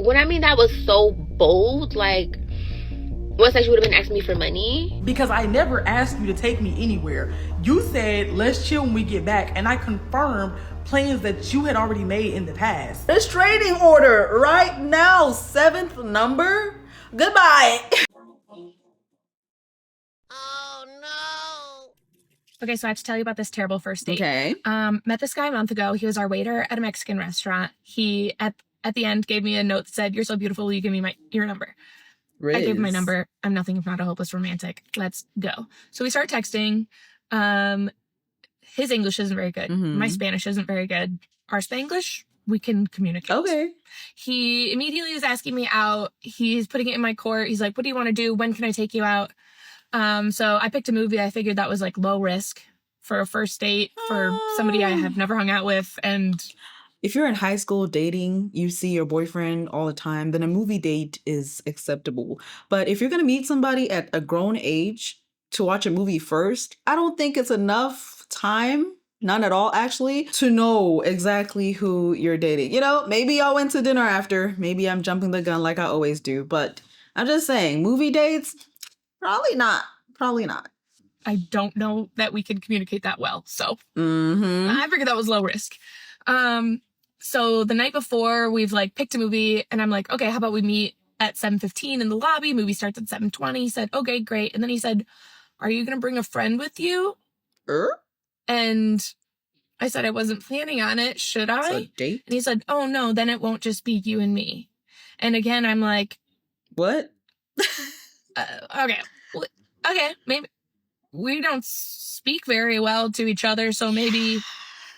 When I mean that was so bold, like, what's that, you would have been asking me for money? Because I never asked you to take me anywhere. You said, let's chill when we get back, and I confirmed plans that you had already made in the past. Restraining order right now, 7th number. Goodbye. Oh no. Okay, so I have to tell you about this terrible first date. Okay. Met this guy a month ago. He was our waiter at a Mexican restaurant. He at the end gave me a note that said, "You're so beautiful, will you give me your number?" Riz. I gave him my number. I'm nothing if not a hopeless romantic. Let's go. So we start texting. His English isn't very good. Mm-hmm. My Spanish isn't very good. Our Spanglish, we can communicate. Okay. He immediately is asking me out. He's putting it in my court. He's like, "What do you want to do? When can I take you out?" So I picked a movie. I figured that was like low risk for a first date for somebody I have never hung out with. And if you're in high school dating, you see your boyfriend all the time, then a movie date is acceptable. But if you're going to meet somebody at a grown age to watch a movie first, I don't think it's enough time, none at all actually, to know exactly who you're dating. You know, maybe y'all went to dinner after. Maybe I'm jumping the gun like I always do. But I'm just saying, movie dates, probably not. Probably not. I don't know that we can communicate that well. So I figured that was low risk. So the night before, we've like picked a movie, and I'm like, okay, how about we meet at 7:15 in the lobby? Movie starts at 7:20. He said, okay, great. And then he said, "Are you going to bring a friend with you?" And I said, I wasn't planning on it. Should I? It's a date? And he said, "Oh no, then it won't just be you and me." And again, I'm like, what? Okay, maybe we don't speak very well to each other. So maybe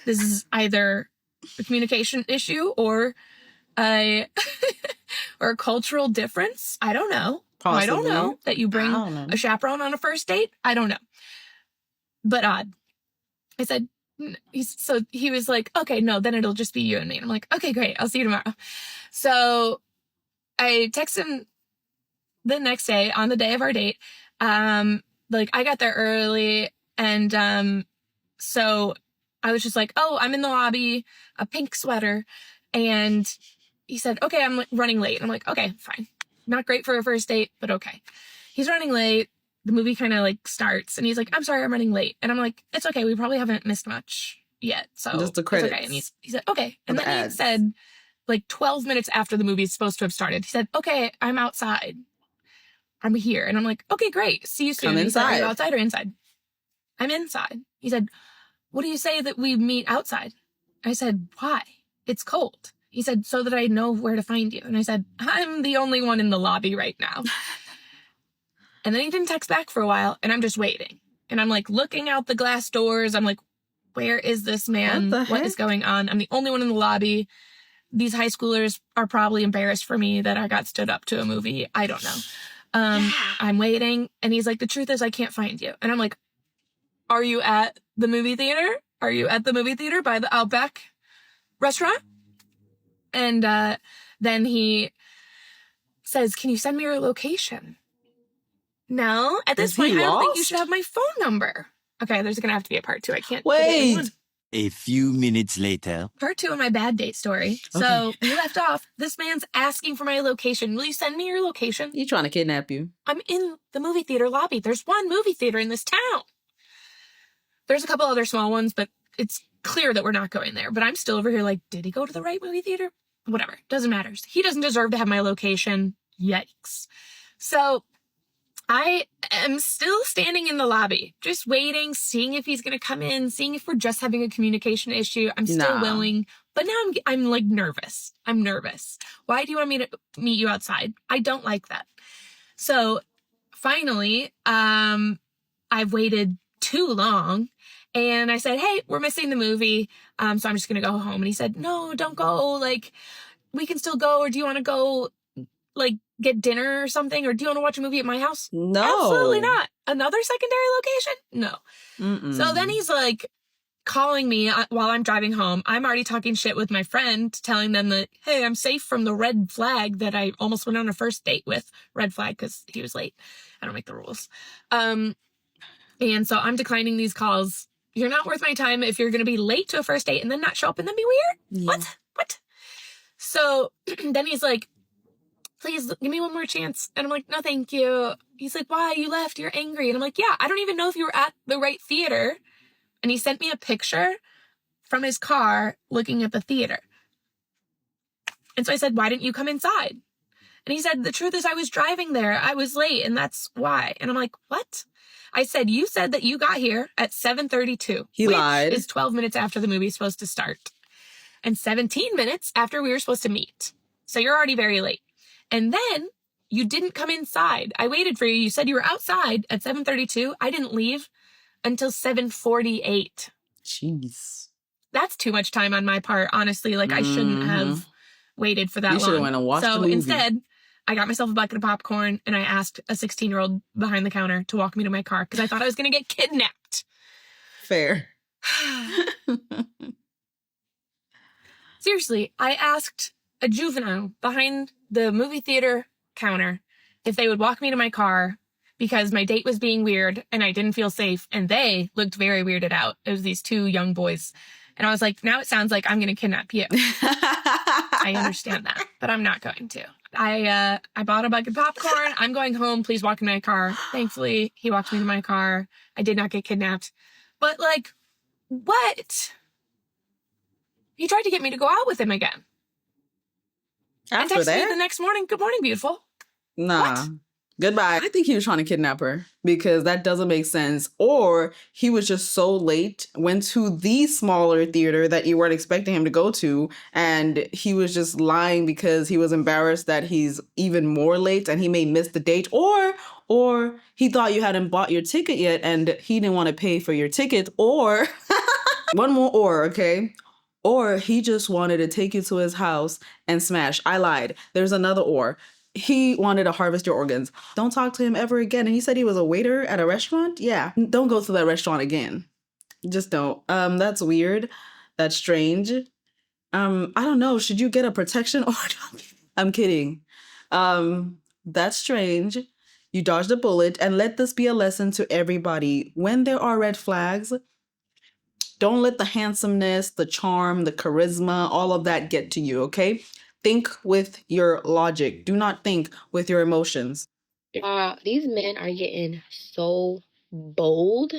this is either a communication issue or a cultural difference. I don't know. Possibly. I don't know that you bring a chaperone on a first date. I don't know. But odd. I said, so he was like, okay, no, then it'll just be you and me. And I'm like, okay, great. I'll see you tomorrow. So I text him the next day on the day of our date. Like I got there early, and so I was just like, "Oh, I'm in the lobby, a pink sweater." And he said, "Okay, I'm running late." I'm like, "Okay, fine. Not great for a first date, but okay." He's running late. The movie kind of like starts, and he's like, "I'm sorry, I'm running late." And I'm like, "It's okay. We probably haven't missed much yet, so just the credits." It's okay. And he said, "Okay." And then he said, like 12 minutes after the movie is supposed to have started, he said, "Okay, I'm outside. I'm here." And I'm like, "Okay, great. See you soon." Come inside. He said, "Are you outside or inside?" "I'm inside." He said, "What do you say that we meet outside?" I said, "Why? It's cold." He said, "So that I know where to find you." And I said, "I'm the only one in the lobby right now." And then he didn't text back for a while, and I'm just waiting. And I'm like looking out the glass doors. I'm like, where is this man? What is going on? I'm the only one in the lobby. These high schoolers are probably embarrassed for me that I got stood up to a movie. I don't know. I'm waiting, and he's like, "The truth is I can't find you." And I'm like, "Are you at the movie theater? Are you at the movie theater by the Outback restaurant?" And then he says, "Can you send me your location?" No, at this point, I don't think you should have my phone number. Okay, there's going to have to be a part 2. I can't. Wait. A few minutes later. Part 2 of my bad date story. Okay. So we left off. This man's asking for my location. "Will you send me your location?" He's trying to kidnap you. I'm in the movie theater lobby. There's one movie theater in this town. There's a couple other small ones, but it's clear that we're not going there. But I'm still over here like, did he go to the right movie theater? Whatever. Doesn't matter. He doesn't deserve to have my location. Yikes. So I am still standing in the lobby, just waiting, seeing if he's going to come in, seeing if we're just having a communication issue. I'm still willing, but now I'm like nervous. I'm nervous. Why do you want me to meet you outside? I don't like that. So finally, I've waited too long, and I said, "Hey, we're missing the movie. So I'm just going to go home." And he said, "No, don't go. Like, we can still go. Or do you want to go, like, get dinner or something? Or do you want to watch a movie at my house?" No. Absolutely not. Another secondary location? No. Mm-mm. So then he's like calling me while I'm driving home. I'm already talking shit with my friend, telling them that, "Hey, I'm safe from the red flag that I almost went on a first date with." Red flag because he was late. I don't make the rules. And so I'm declining these calls. You're not worth my time if you're going to be late to a first date and then not show up and then be weird. Yeah. What? So then he's like, please give me one more chance. And I'm like, no, thank you. He's like, why? You left. You're angry. And I'm like, yeah, I don't even know if you were at the right theater. And he sent me a picture from his car looking at the theater. And so I said, why didn't you come inside? And he said, the truth is I was driving there. I was late and that's why. And I'm like, what? I said, you said that you got here at 7:32. He lied. Which is 12 minutes after the movie is supposed to start. And 17 minutes after we were supposed to meet. So you're already very late. And then you didn't come inside. I waited for you. You said you were outside at 7:32. I didn't leave until 7:48. Jeez. That's too much time on my part, honestly. Like, I shouldn't have waited for that long. You should have went and watched the movie. So instead, I got myself a bucket of popcorn and I asked a 16-year-old behind the counter to walk me to my car because I thought I was going to get kidnapped. Fair. Seriously, I asked a juvenile behind the movie theater counter if they would walk me to my car because my date was being weird and I didn't feel safe. And they looked very weirded out. It was these two young boys. And I was like, now it sounds like I'm going to kidnap you. I understand that, but I'm not going to. I bought a bucket of popcorn. I'm going home. Please walk in my car. Thankfully, he walked me to my car. I did not get kidnapped. But like, what? He tried to get me to go out with him again. After and texted that? me the next morning, good morning, beautiful. Nah. What? Goodbye. I think he was trying to kidnap her because that doesn't make sense. Or he was just so late, went to the smaller theater that you weren't expecting him to go to, and he was just lying because he was embarrassed that he's even more late and he may miss the date. Or he thought you hadn't bought your ticket yet and he didn't want to pay for your ticket. Or one more or, okay? Or he just wanted to take you to his house and smash. I lied. There's another or. He wanted to harvest your organs. Don't talk to him ever again. And he said he was a waiter at a restaurant? Yeah. Don't go to that restaurant again. Just don't. That's weird. That's strange. I don't know. Should you get a protection order? I'm kidding. That's strange. You dodged a bullet, and let this be a lesson to everybody. When there are red flags, don't let the handsomeness, the charm, the charisma, all of that get to you, okay? Think with your logic. Do not think with your emotions. These men are getting so bold.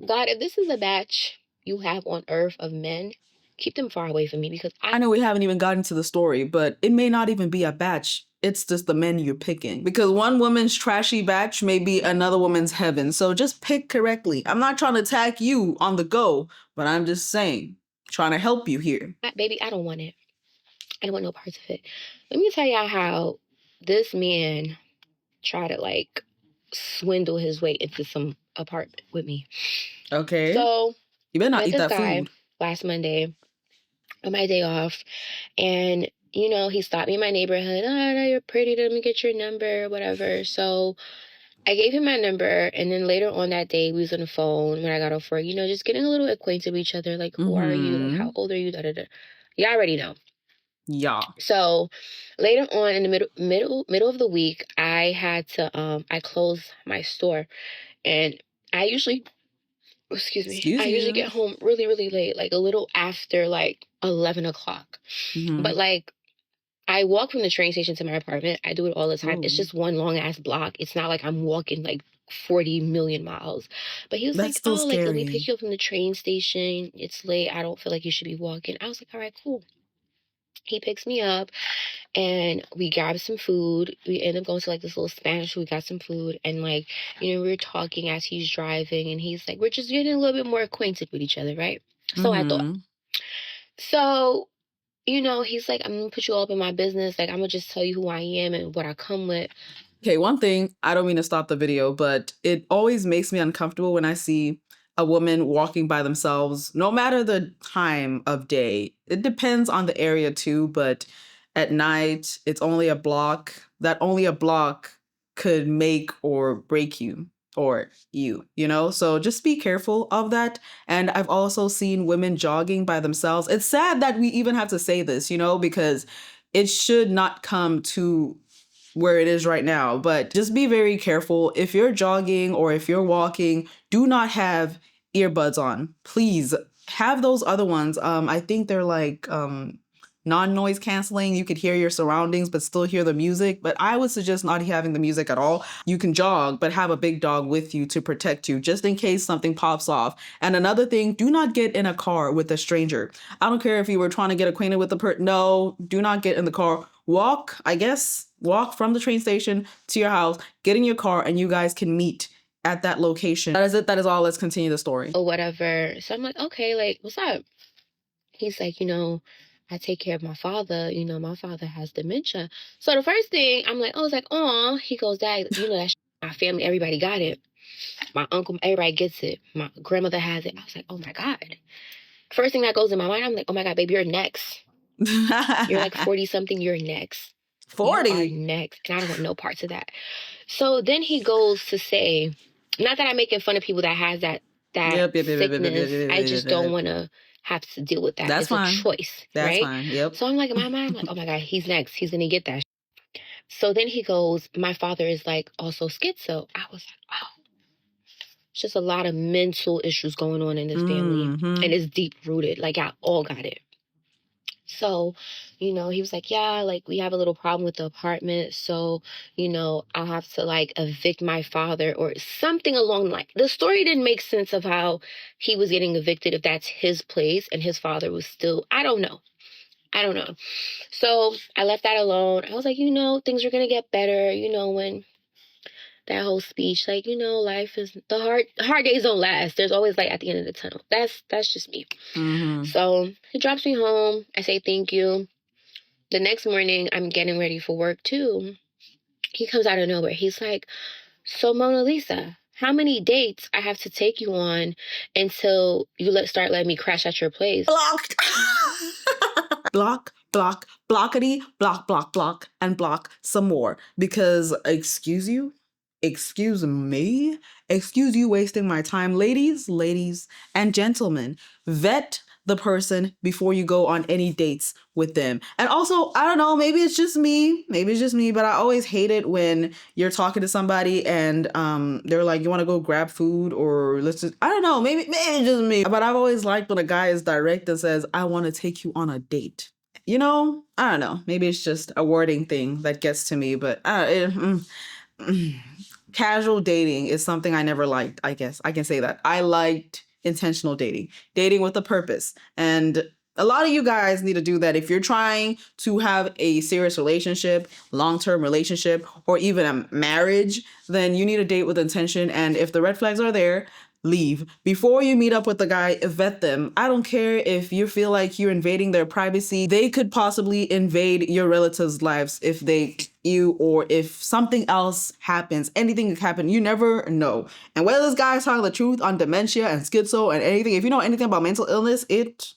God, if this is a batch you have on earth of men, keep them far away from me because I know we haven't even gotten to the story, but it may not even be a batch. It's just the men you're picking. Because one woman's trashy batch may be another woman's heaven. So just pick correctly. I'm not trying to attack you on the go, but I'm just saying, trying to help you here. Baby, I don't want it. I don't want no parts of it. Let me tell y'all how this man tried to like swindle his way into some apartment with me. Okay. So you better not met eat this that guy food. last Monday on my day off, and you know, he stopped me in my neighborhood. Oh, you're pretty. Let me get your number, whatever. So I gave him my number, and then later on that day, we was on the phone when I got off work. You know, just getting a little acquainted with each other. Like, who are you? Like, how old are you? Da da da. You already know. Yeah. So later on in the middle of the week, I had to I closed my store, and I usually, I usually get home really, really late, like a little after like 11 o'clock. But like, I walk from the train station to my apartment. I do it all the time. It's just one long ass block. It's not like I'm walking like 40 million miles. But he was That's like, still oh, like, let me scary. pick you up from the train station. It's late. I don't feel like you should be walking. I was like, all right, cool. He picks me up and we grab some food. We end up going to like this little Spanish. We got some food and like, you know, we were talking as he's driving and he's like, we're just getting a little bit more acquainted with each other, right? So I thought. So, you know, he's like, I'm gonna put you all up in my business. Like, I'm gonna just tell you who I am and what I come with. Okay, one thing, I don't mean to stop the video, but it always makes me uncomfortable when I see a woman walking by themselves, no matter the time of day. It depends on the area too, but at night, it's only a block. That only a block could make or break you or you know? So just be careful of that. And I've also seen women jogging by themselves. It's sad that we even have to say this, you know, because it should not come to where it is right now, but just be very careful. If you're jogging or if you're walking, do not have earbuds on. Please have those other ones. I think they're like non-noise canceling. You could hear your surroundings, but still hear the music. But I would suggest not having the music at all. You can jog, but have a big dog with you to protect you, just in case something pops off. And another thing, do not get in a car with a stranger. I don't care if you were trying to get acquainted with the person. No, do not get in the car. Walk from the train station to your house, get in your car, and you guys can meet at that location. That is it. That is all. Let's continue the story. Or whatever. So I'm like, okay, like, what's up? He's like, I take care of my father. My father has dementia. So the first thing I'm like, it's like, oh, he goes, Dad, that's my family, everybody got it. My uncle, everybody gets it. My grandmother has it. I was like, oh my God. First thing that goes in my mind, I'm like, oh my God, baby, you're next. You're like 40 something, you're next. 40. You are next. And I don't want no parts of that. So then he goes to say, not that I'm making fun of people that has that sickness. I just don't want to have to deal with that. That's it's fine. A choice. That's right? fine. Yep. So I'm like, in my mind, I'm like, oh my God, he's next. He's going to get that. So then he goes, my father is like also schizo. I was like, wow. It's just a lot of mental issues going on in this family. And it's deep rooted. Like, I all got it. So, he was like, yeah, like we have a little problem with the apartment. So, I'll have to like evict my father or something along like the story didn't make sense of how he was getting evicted if that's his place and his father was still, I don't know. So I left that alone. I was like, things are going to get better, when that whole speech, like, life is the hard days don't last. There's always light at the end of the tunnel. That's just me. So he drops me home. I say thank you. The next morning, I'm getting ready for work too. He comes out of nowhere. He's like, so Mona Lisa, how many dates I have to take you on until you start letting me crash at your place? Blocked. Blockity, block, and block some more. Because, excuse you? Excuse me? Excuse you wasting my time. Ladies, and gentlemen, vet the person before you go on any dates with them. And also, I don't know, maybe it's just me, but I always hate it when you're talking to somebody and they're like, you want to go grab food or let's just, I don't know, maybe it's just me. But I've always liked when a guy is direct and says, I want to take you on a date. I don't know, maybe it's just a wording thing that gets to me, but casual dating is something I never liked, I guess. I can say that. I liked intentional dating with a purpose. And a lot of you guys need to do that. If you're trying to have a serious relationship, long-term relationship, or even a marriage, then you need to date with intention. And if the red flags are there, leave. Before you meet up with the guy, vet them. I don't care if you feel like you're invading their privacy. They could possibly invade your relatives' lives if or if something else happens. Anything could happen. You never know. And whether this guy is telling the truth on dementia and schizo and anything, if you know anything about mental illness, it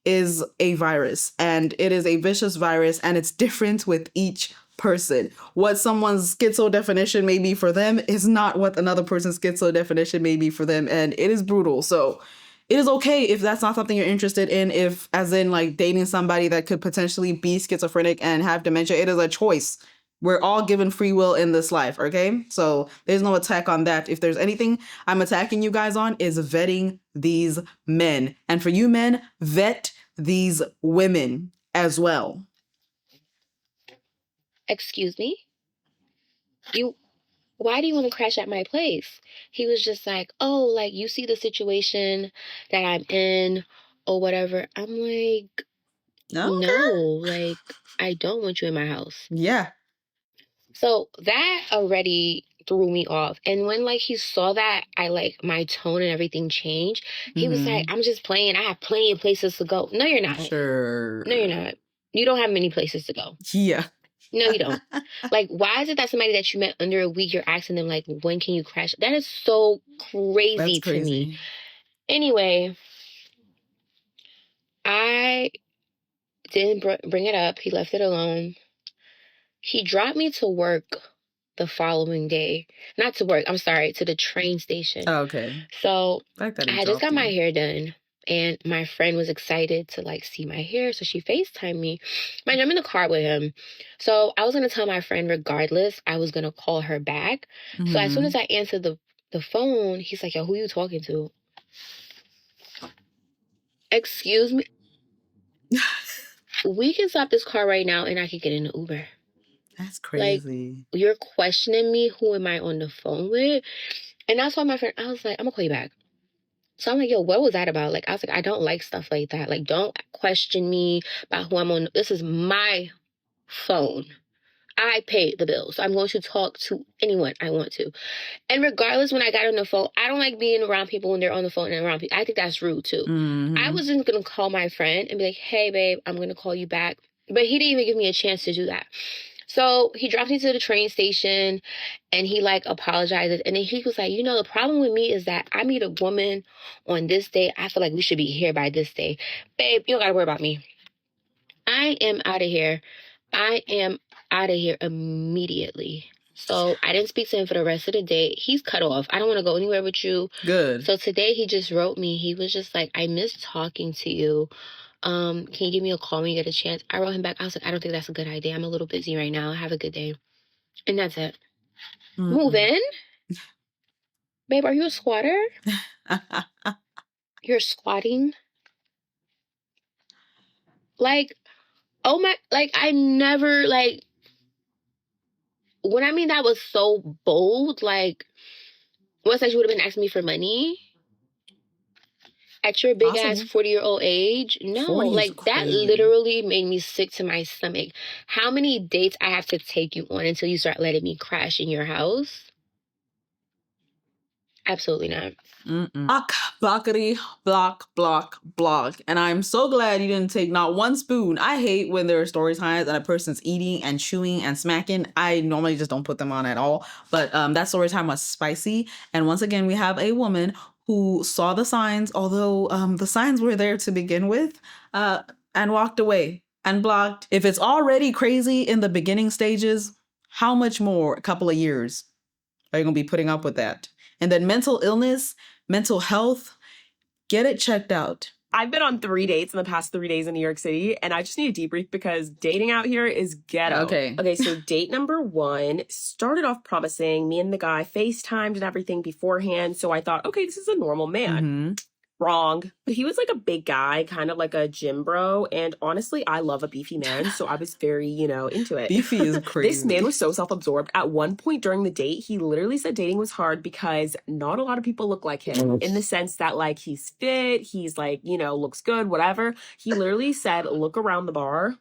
is a virus, and it is a vicious virus, and it's different with each person. What someone's schizo definition may be for them is not what another person's schizo definition may be for them, and it is brutal. So it is okay if that's not something you're interested in, if as in like dating somebody that could potentially be schizophrenic and have dementia. It is a choice. We're all given free will in this life, okay? So there's no attack on that. If there's anything I'm attacking you guys on is vetting these men. And for you men, vet these women as well. Excuse me? Why do you want to crash at my place? He was just like, oh, like you see the situation that I'm in or whatever. I'm like, Okay. no, like I don't want you in my house. Yeah. So that already threw me off. And when like he saw that, my tone and everything changed. He was like, I'm just playing. I have plenty of places to go. No, you're not. Sure. No, you're not. You don't have many places to go. Yeah. No, you don't. Like, why is it that somebody that you met under a week, you're asking them, like, when can you crash? That is so crazy to me. Anyway, I didn't bring it up. He left it alone. He dropped me to work the following day. Not to work, I'm sorry, to the train station. Oh, okay. So I had just got my hair done. And my friend was excited to like see my hair, so she FaceTimed me. Mind you, I'm in the car with him. So I was gonna tell my friend regardless, I was gonna call her back. So as soon as I answered the phone, he's like, yo, who you talking to? Excuse me? we can stop this car right now and I can get in an Uber. That's Like, crazy. you're questioning me. Who am I on the phone with? And I told my friend, I was like, I'm gonna call you back. So I'm like, yo, what was that about? Like, I was like, I don't like stuff like that. Like, don't question me about who I'm on. This is my phone. I paid the bill. So I'm going to talk to anyone I want to. And regardless, when I got on the phone, I don't like being around people when they're on the phone and around people. I think that's rude too. I was just going to call my friend and be like, hey, babe, I'm going to call you back. But he didn't even give me a chance to do that. So he dropped me to the train station and he like apologizes. And then he was like, you know, the problem with me is that I meet a woman on this day. I feel like we should be here by this day. Babe, you don't got to worry about me. I am out of here. I am out of here immediately. So I didn't speak to him for the rest of the day. He's cut off. I don't want to go anywhere with you. Good. So today he just wrote me. He was just like, I miss talking to you. Can you give me a call when you get a chance? I wrote him back. I was like, I don't think that's a good idea. I'm a little busy right now. Have a good day. And that's it. Move in? Babe, are you a squatter? You're squatting? Like, oh my, like, I never, like, when I mean that was so bold, like, what's that, you would have been asking me for money? At your big ass 40-year-old age? No, 40 is like, that crazy. literally made me sick to my stomach. How many dates I have to take you on until you start letting me crash in your house? Absolutely not. Block, blockity, block. And I'm so glad you didn't take not one spoon. I hate when there are story times and a person's eating and chewing and smacking. I normally just don't put them on at all. But that story time was spicy. And once again, we have a woman who saw the signs, although the signs were there to begin with, and walked away and blocked. If it's already crazy in the beginning stages, how much more, a couple of years, are you going to be putting up with that? And then mental illness, mental health, get it checked out. I've been on 3 dates in the past 3 days in New York City, and I just need a debrief because dating out here is ghetto. Okay, so date number 1 started off promising. Me and the guy FaceTimed and everything beforehand, so I thought, okay, this is a normal man. Wrong. But he was like a big guy, kind of like a gym bro. And honestly, I love a beefy man. So I was very, into it. Beefy is crazy. This man was so self-absorbed. At one point during the date, he literally said dating was hard because not a lot of people look like him. In the sense that like he's fit, he's like, looks good, whatever. He literally said, look around the bar.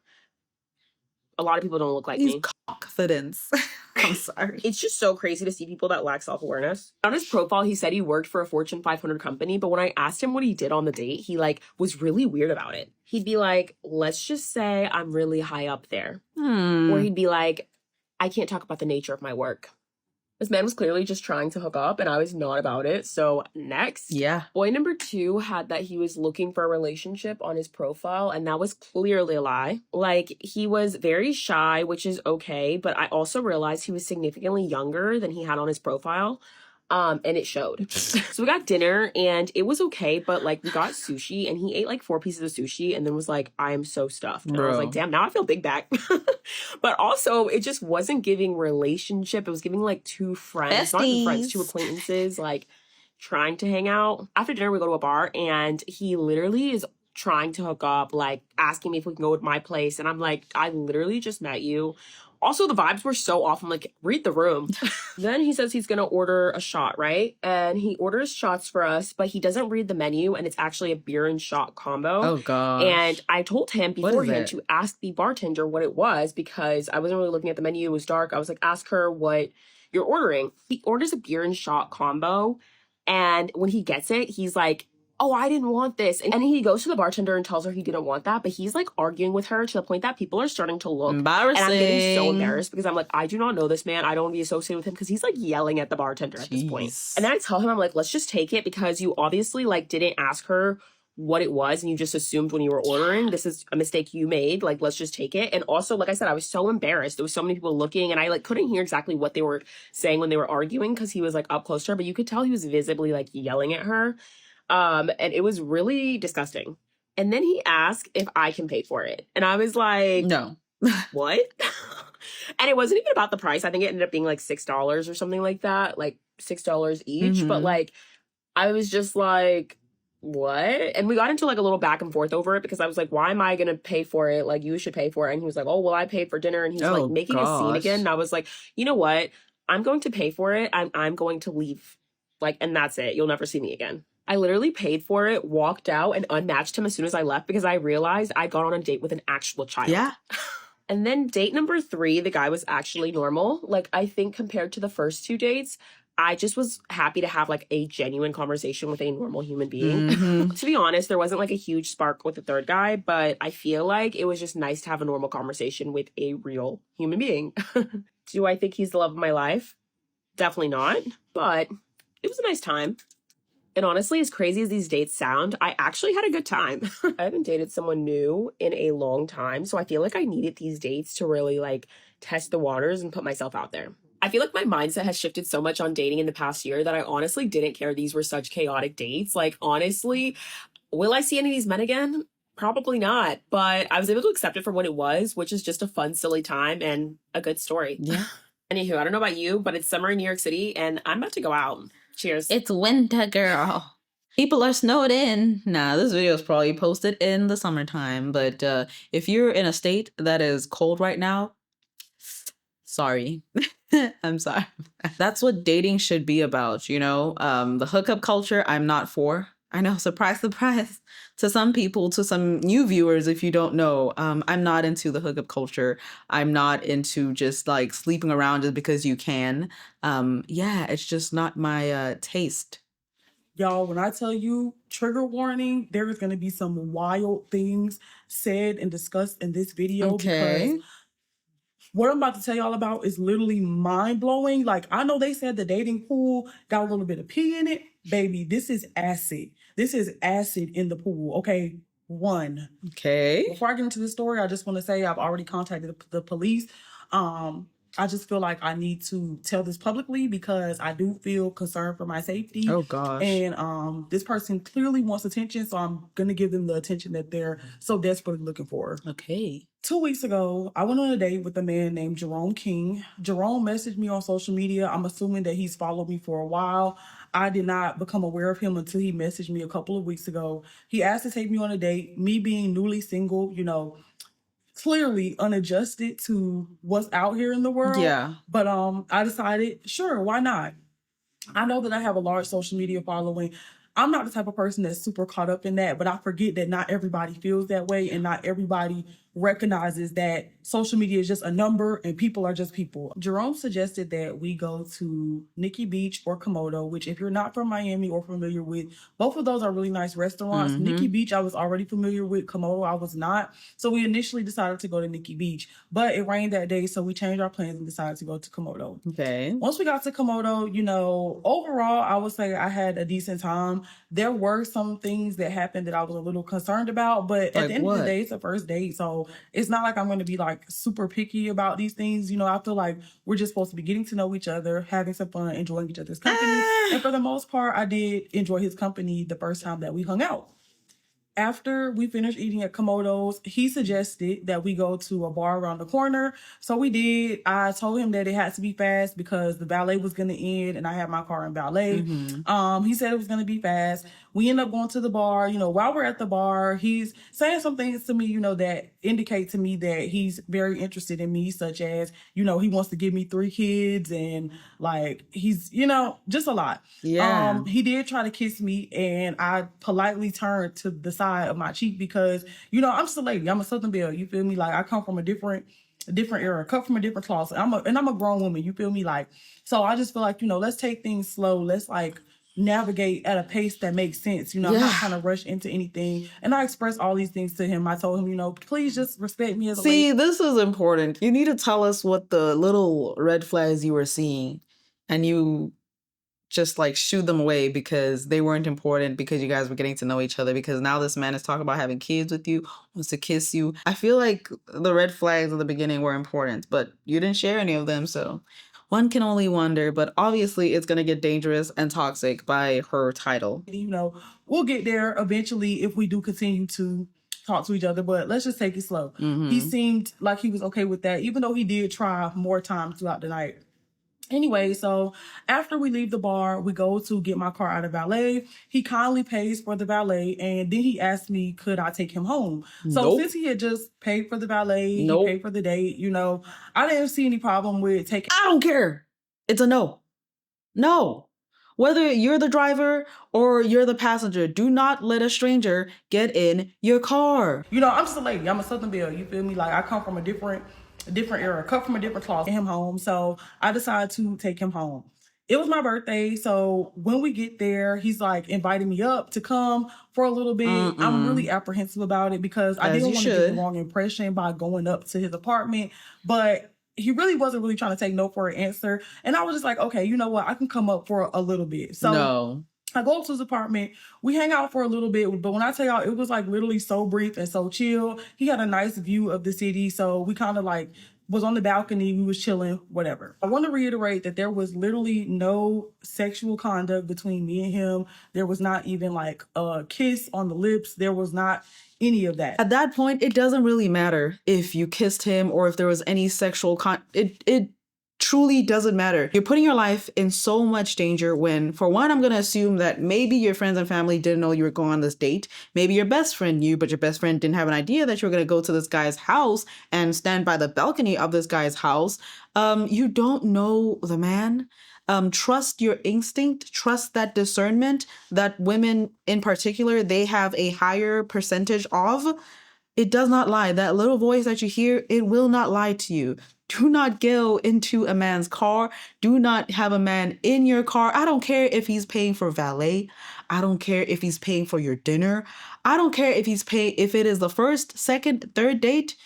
A lot of people don't look like me. Confidence. I'm sorry. It's just so crazy to see people that lack self-awareness. On his profile, he said he worked for a Fortune 500 company, but when I asked him what he did on the date, he was really weird about it. He'd be like, let's just say I'm really high up there. Or he'd be like, I can't talk about the nature of my work. This man was clearly just trying to hook up, and I was not about it. So next, boy number 2 had that he was looking for a relationship on his profile, and that was clearly a lie. Like, he was very shy, which is okay, but I also realized he was significantly younger than he had on his profile. And it showed. So we got dinner and it was okay, but we got sushi and he ate 4 pieces of sushi and then was like, I am so stuffed. And I was like, damn, now I feel big back. But also it just wasn't giving relationship. It was giving 2 friends, not even friends, 2 acquaintances, trying to hang out. After dinner, we go to a bar and he literally is trying to hook up, asking me if we can go to my place. And I'm like, I literally just met you. Also, the vibes were so off. I'm like, read the room. Then he says he's going to order a shot, right? And he orders shots for us, but he doesn't read the menu, and it's actually a beer and shot combo. Oh, gosh. And I told him beforehand to ask the bartender what it was because I wasn't really looking at the menu. It was dark. I was like, ask her what you're ordering. He orders a beer and shot combo, and when he gets it, he's like, oh, I didn't want this. And he goes to the bartender and tells her he didn't want that, but he's arguing with her to the point that people are starting to look. Embarrassing. And I'm getting so embarrassed because I'm like, I do not know this man. I don't want to be associated with him because he's yelling at the bartender at this point. And then I tell him, I'm like, let's just take it because you obviously didn't ask her what it was and you just assumed when you were ordering. This is a mistake you made. Let's just take it. And also, like I said, I was so embarrassed. There was so many people looking and I couldn't hear exactly what they were saying when they were arguing because he was up close to her, but you could tell he was visibly yelling at her. And it was really disgusting. And then he asked if I can pay for it. And I was like, no. What? And it wasn't even about the price. I think it ended up being $6 or something like that. $6 each. But I was just like, what? And we got into like a little back and forth over it because I was like, why am I gonna pay for it? Like, you should pay for it. And he was like, oh, well, I paid for dinner. And he was like making a scene again. And I was like, you know what? I'm going to pay for it. I'm going to leave. Like, and that's it. You'll never see me again. I literally paid for it, walked out, and unmatched him as soon as I left because I realized I got on a date with an actual child. Yeah. And then date number 3, the guy was actually normal. Like, I think compared to the first 2 dates, I just was happy to have like a genuine conversation with a normal human being. To be honest, there wasn't like a huge spark with the third guy, but I feel like it was just nice to have a normal conversation with a real human being. Do I think he's the love of my life? Definitely not, but it was a nice time. And honestly, as crazy as these dates sound, I actually had a good time. I haven't dated someone new in a long time, so I feel like I needed these dates to really like test the waters and put myself out there. I feel like my mindset has shifted so much on dating in the past year that I honestly didn't care these were such chaotic dates. Like, honestly, will I see any of these men again? Probably not, but I was able to accept it for what it was, which is just a fun, silly time and a good story. Yeah. Anywho, I don't know about you, but it's summer in New York City and I'm about to go out. Cheers. It's winter, girl. People are snowed in. Nah, this video is probably posted in the summertime, but if you're in a state that is cold right now, sorry. I'm sorry. That's what dating should be about, you know? The hookup culture, I'm not for. I know, surprise, surprise. To some people, to some new viewers, if you don't know, I'm not into the hookup culture. I'm not into just like sleeping around just because you can. Yeah, it's just not my taste. Y'all, when I tell you trigger warning, there is going to be some wild things said and discussed in this video because what I'm about to tell y'all about is literally mind-blowing. Like, I know they said the dating pool got a little bit of pee in it. Baby, this is acid. This is acid in the pool. Okay, one. Okay. Before I get into the story, I just want to say I've already contacted the police. I just feel like I need to tell this publicly because I do feel concerned for my safety. Oh gosh. And this person clearly wants attention, so I'm gonna give them the attention that they're so desperately looking for. Okay. 2 weeks ago, I went on a date with a man named Jerome King. Jerome messaged me on social media. I'm assuming that he's followed me for a while. I did not become aware of him until he messaged me a couple of weeks ago. He asked to take me on a date. Me being newly single, you know, clearly unadjusted to what's out here in the world. Yeah. But I decided, sure, why not? I know that I have a large social media following. I'm not the type of person that's super caught up in that, but I forget that not everybody feels that way and not everybody recognizes that social media is just a number and people are just people. Jerome suggested that we go to Nikki Beach or Komodo, which if you're not from Miami or familiar with, both of those are really nice restaurants. Nikki Beach, I was already familiar with. Komodo, I was not. So we initially decided to go to Nikki Beach, but it rained that day, so we changed our plans and decided to go to Komodo. Okay. Once we got to Komodo, you know, overall, I would say I had a decent time. There were some things that happened that I was a little concerned about, but at the end of the day, it's a first date. So it's not like I'm going to be like super picky about these things. You know, I feel like we're just supposed to be getting to know each other, having some fun, enjoying each other's company. And for the most part, I did enjoy his company the first time that we hung out. After we finished eating at Komodo's, he suggested that we go to a bar around the corner. So we did. I told him that it had to be fast because the valet was going to end and I had my car in valet. He said it was going to be fast. We ended up going to the bar. You know, while we're at the bar, he's saying some things to me, you know, that indicate to me that he's very interested in me, such as, you know, he wants to give me 3 kids and like he's, you know, just a lot. Yeah. He did try to kiss me and I politely turned to the side of my cheek because, you know, I'm just a lady. I'm a Southern Belle. You feel me? Like I come from a different era, cut from a different cloth. I'm a grown woman. You feel me? Like, so I just feel like, you know, let's take things slow. Let's like navigate at a pace that makes sense. You know, I'm not trying to rush into anything. And I expressed all these things to him. I told him, you know, please just respect me as a lady. See, this is important. You need to tell us what the little red flags you were seeing and you just like shoo them away because they weren't important, because you guys were getting to know each other, because now this man is talking about having kids with you, wants to kiss you. I feel like the red flags at the beginning were important, but you didn't share any of them, so one can only wonder. But obviously it's going to get dangerous and toxic by her title. You know, we'll get there eventually if we do continue to talk to each other, but let's just take it slow. He seemed like he was okay with that, even though he did try more times throughout the night. Anyway, so after we leave the bar, we go to get my car out of valet. He kindly pays for the valet, and then he asked me, could I take him home? So since he had just paid for the valet, he paid for the date, you know, I didn't see any problem with taking. I don't care. It's a no. No. Whether you're the driver or you're the passenger, do not let a stranger get in your car. You know, I'm just a lady. I'm a Southern Belle. You feel me? Like, I come from a different era, cut from a different cloth. Him home, so I decided to take him home. It was my birthday, so when we get there, he's like inviting me up to come for a little bit. I'm really apprehensive about it because I didn't want to give the wrong impression by going up to his apartment, but he really wasn't really trying to take no for an answer. And I was just like, okay, you know what? I can come up for a little bit. So I go up to his apartment. We hang out for a little bit, but when I tell y'all, it was like literally so brief and so chill. He had a nice view of the city, so we kind of like was on the balcony. We was chilling, whatever. I want to reiterate that there was literally no sexual conduct between me and him. There was not even like a kiss on the lips. There was not any of that. At that point, it doesn't really matter if you kissed him or if there was any sexual it truly doesn't matter. You're putting your life in so much danger when, for one, I'm going to assume that maybe your friends and family didn't know you were going on this date. Maybe your best friend knew, but your best friend didn't have an idea that you were going to go to this guy's house and stand by the balcony of this guy's house. You don't know the man. Trust your instinct, trust that discernment that women in particular, they have a higher percentage of. It does not lie. That little voice that you hear, it will not lie to you. Do not go into a man's car. Do not have a man in your car. I don't care if he's paying for valet. I don't care if he's paying for your dinner. I don't care if if it is the first, second, third date.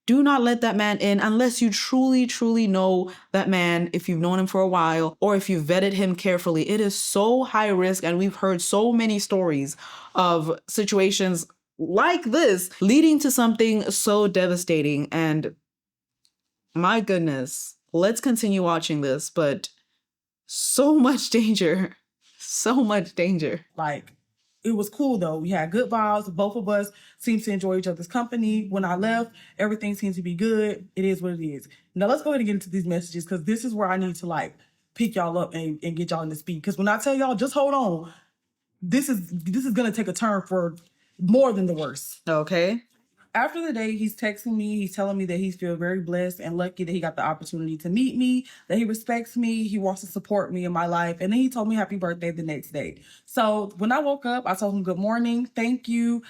Do not let that man in unless you truly, truly know that man, if you've known him for a while, or if you've vetted him carefully. It is so high risk, and we've heard so many stories of situations like this leading to something so devastating. And my goodness, let's continue watching this, but so much danger. So much danger. Like, it was cool though. We had good vibes. Both of us seemed to enjoy each other's company. When I left, everything seemed to be good. It is what it is. Now let's go ahead and get into these messages, because this is where I need to like pick y'all up and get y'all in the speed. Because when I tell y'all, just hold on, this is gonna take a turn for more than the worst. Okay. After the day, he's texting me. He's telling me that he feels very blessed and lucky that he got the opportunity to meet me, that he respects me, he wants to support me in my life. And then he told me happy birthday the next day. So when I woke up, I told him good morning, thank you.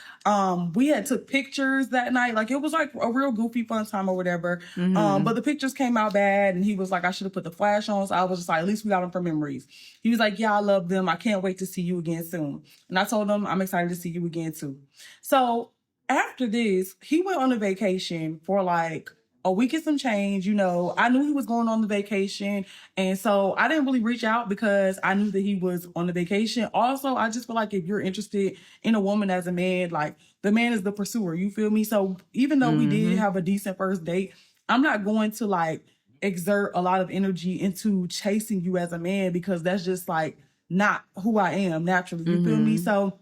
We had took pictures that night. Like, it was like a real goofy fun time or whatever. But the pictures came out bad, and he was like, I should have put the flash on. So I was just like, at least we got them for memories. He was like, yeah, I love them. I can't wait to see you again soon. And I told him I'm excited to see you again too. So after this, he went on a vacation for like a week and some change. You know, I knew he was going on the vacation, and so I didn't really reach out because I knew that he was on the vacation. Also, I just feel like if you're interested in a woman as a man, like, the man is the pursuer, you feel me? So even though we did have a decent first date, I'm not going to like exert a lot of energy into chasing you as a man, because that's just like not who I am naturally, you feel me? So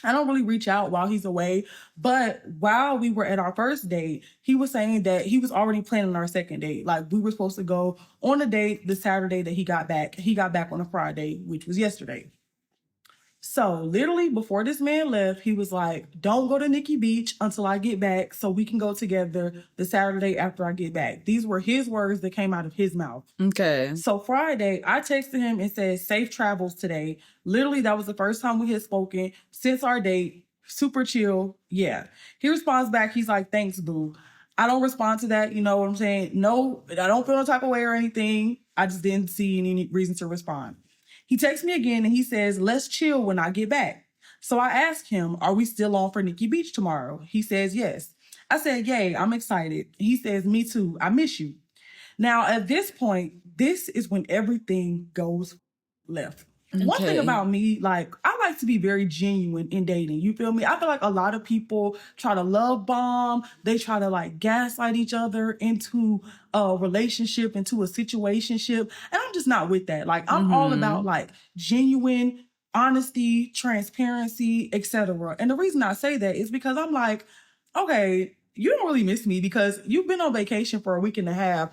I don't really reach out while he's away. But while we were at our first date, he was saying that he was already planning our second date. Like, we were supposed to go on a date the Saturday that he got back. He got back on a Friday, which was yesterday. So literally before this man left, he was like, don't go to Nikki Beach until I get back so we can go together the Saturday after I get back. These were his words that came out of his mouth. Okay. So Friday, I texted him and said, safe travels today. Literally, that was the first time we had spoken since our date. Super chill. Yeah. He responds back. He's like, thanks, boo. I don't respond to that. You know what I'm saying? No, I don't feel no type of way or anything. I just didn't see any reason to respond. He texts me again and he says, let's chill when I get back. So I asked him, are we still on for Nikki Beach tomorrow? He says, yes. I said, yay, I'm excited. He says, me too. I miss you. Now, at this point, this is when everything goes left. Okay. One thing about me, like, I like to be very genuine in dating. You feel me? I feel like a lot of people try to love bomb. They try to like gaslight each other into a relationship, into a situationship. And I'm just not with that. Like, I'm all about like genuine honesty, transparency, etc. And the reason I say that is because I'm like, okay, you don't really miss me because you've been on vacation for a week and a half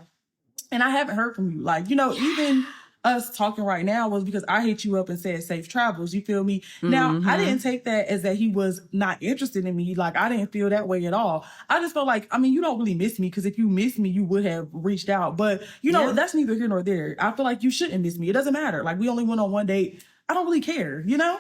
and I haven't heard from you. Like, you know, even us talking right now was because I hit you up and said safe travels. You feel me? Now, I didn't take that as that he was not interested in me. Like, I didn't feel that way at all. I just felt like, I mean, you don't really miss me, because if you miss me, you would have reached out. But, you know, that's neither here nor there. I feel like you shouldn't miss me. It doesn't matter. Like, we only went on one date. I don't really care, you know?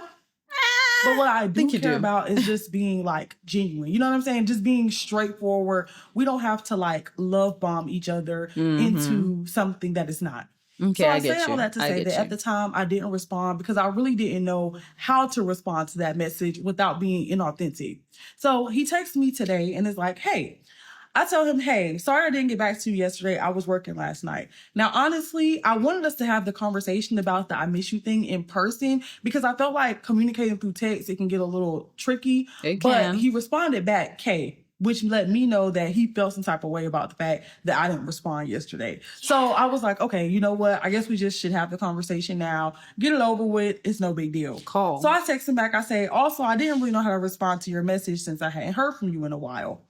But what I do care about is just being like genuine. You know what I'm saying? Just being straightforward. We don't have to like love bomb each other into something that is not. Okay, so I get say you. all that to say that at the time I didn't respond because I really didn't know how to respond to that message without being inauthentic. So he texts me today and is like, hey, I tell him, hey, sorry I didn't get back to you yesterday. I was working last night. Now, honestly, I wanted us to have the conversation about the I miss you thing in person because I felt like communicating through text, it can get a little tricky. But he responded back, K, which let me know that he felt some type of way about the fact that I didn't respond yesterday. So I was like, okay, you know what? I guess we just should have the conversation now. Get it over with. It's no big deal. Call. So I text him back. I say, also, I didn't really know how to respond to your message since I hadn't heard from you in a while.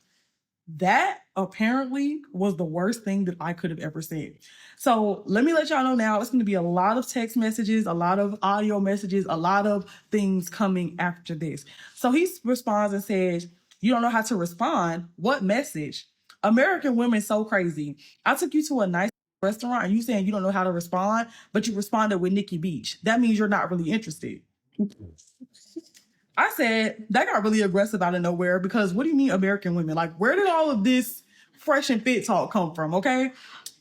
That apparently was the worst thing that I could have ever said. So let me let y'all know now, it's going to be a lot of text messages, a lot of audio messages, a lot of things coming after this. So he responds and says, you don't know how to respond? What message? American women so crazy. I took you to a nice restaurant and you saying you don't know how to respond, but you responded with Nikki Beach. That means you're not really interested. I said, that got really aggressive out of nowhere because what do you mean American women? Like, where did all of this fresh and fit talk come from, okay?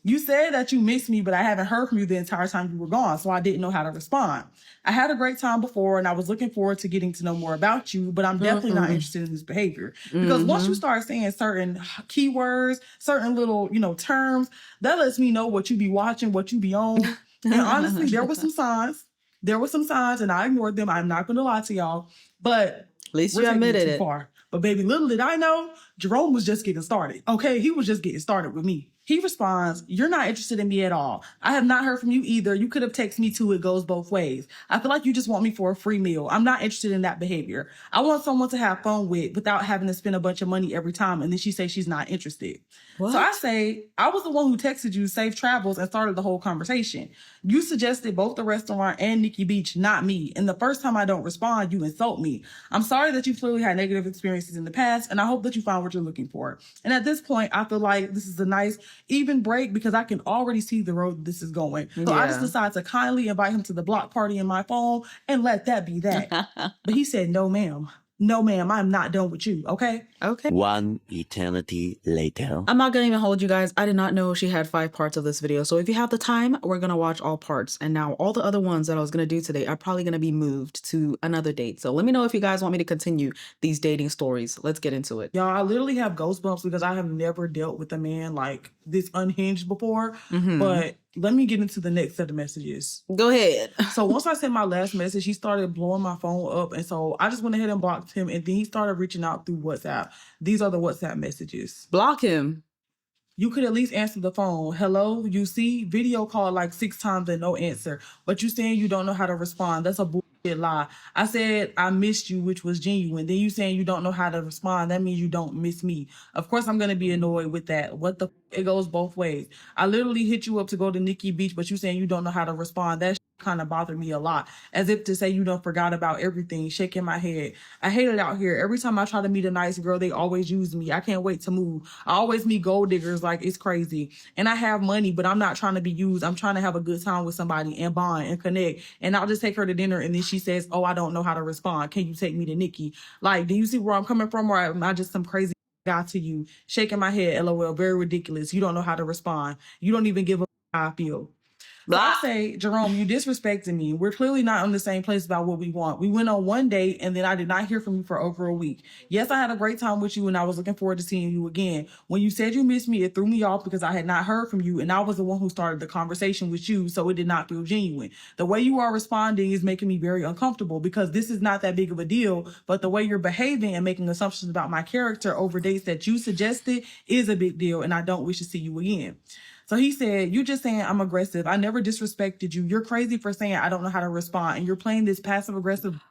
You said that you missed me, but I haven't heard from you the entire time you were gone, so I didn't know how to respond. I had a great time before, and I was looking forward to getting to know more about you, but I'm definitely not interested in this behavior. Because once you start saying certain keywords, certain little, terms, that lets me know what you be watching, what you be on. And honestly, there were some signs. There were some signs, and I ignored them. I'm not going to lie to y'all. But at least you admitted it. Far. But baby, little did I know, Jerome was just getting started. Okay, he was just getting started with me. He responds, you're not interested in me at all. I have not heard from you either. You could have texted me too. It goes both ways. I feel like you just want me for a free meal. I'm not interested in that behavior. I want someone to have fun with without having to spend a bunch of money every time. And then she says she's not interested. What? So I say, I was the one who texted you safe travels and started the whole conversation. You suggested both the restaurant and Nikki Beach, not me. And the first time I don't respond, you insult me. I'm sorry that you clearly had negative experiences in the past, and I hope that you found what you're looking for. And at this point, I feel like this is a nice, even break because I can already see the road this is going. So I just decided to kindly invite him to the block party in my phone and let that be that. But he said, no, ma'am. No, ma'am, I'm not done with you, okay? Okay. One eternity later. I'm not gonna even hold you guys. I did not know she had 5 parts of this video. So if you have the time, we're gonna watch all parts. And now all the other ones that I was gonna do today are probably gonna be moved to another date. So let me know if you guys want me to continue these dating stories. Let's get into it. Y'all, I literally have goosebumps because I have never dealt with a man like this unhinged before. But let me get into the next set of messages. Go ahead. So once I sent my last message, he started blowing my phone up. And so I just went ahead and blocked him. And then he started reaching out through WhatsApp. These are the WhatsApp messages. Block him. You could at least answer the phone. Hello, you see? Video call like 6 times and no answer. But you saying you don't know how to respond. That's a bullshit lie. I said I missed you, which was genuine. Then you saying you don't know how to respond. That means you don't miss me. Of course I'm going to be annoyed with that. What the it goes both ways. I literally hit you up to go to Nikki Beach, but you saying you don't know how to respond. That kind of bothered me a lot. As if to say you don't forgot about everything, shaking my head. I hate it out here. Every time I try to meet a nice girl, they always use me. I can't wait to move. I always meet gold diggers like it's crazy. And I have money, but I'm not trying to be used. I'm trying to have a good time with somebody and bond and connect. And I'll just take her to dinner and then she says, oh, I don't know how to respond. Can you take me to Nikki? Like, do you see where I'm coming from? Or am I just some crazy guy to you? Shaking my head, LOL, very ridiculous. You don't know how to respond. You don't even give a how I feel. So I say, Jerome, you disrespected me. We're clearly not on the same place about what we want. We went on one date and then I did not hear from you for over a week. Yes, I had a great time with you and I was looking forward to seeing you again. When you said you missed me, it threw me off because I had not heard from you and I was the one who started the conversation with you, so it did not feel genuine. The way you are responding is making me very uncomfortable because this is not that big of a deal, but the way you're behaving and making assumptions about my character over dates that you suggested is a big deal and I don't wish to see you again. So he said, you're just saying I'm aggressive. I never disrespected you. You're crazy for saying I don't know how to respond. And you're playing this passive aggressive.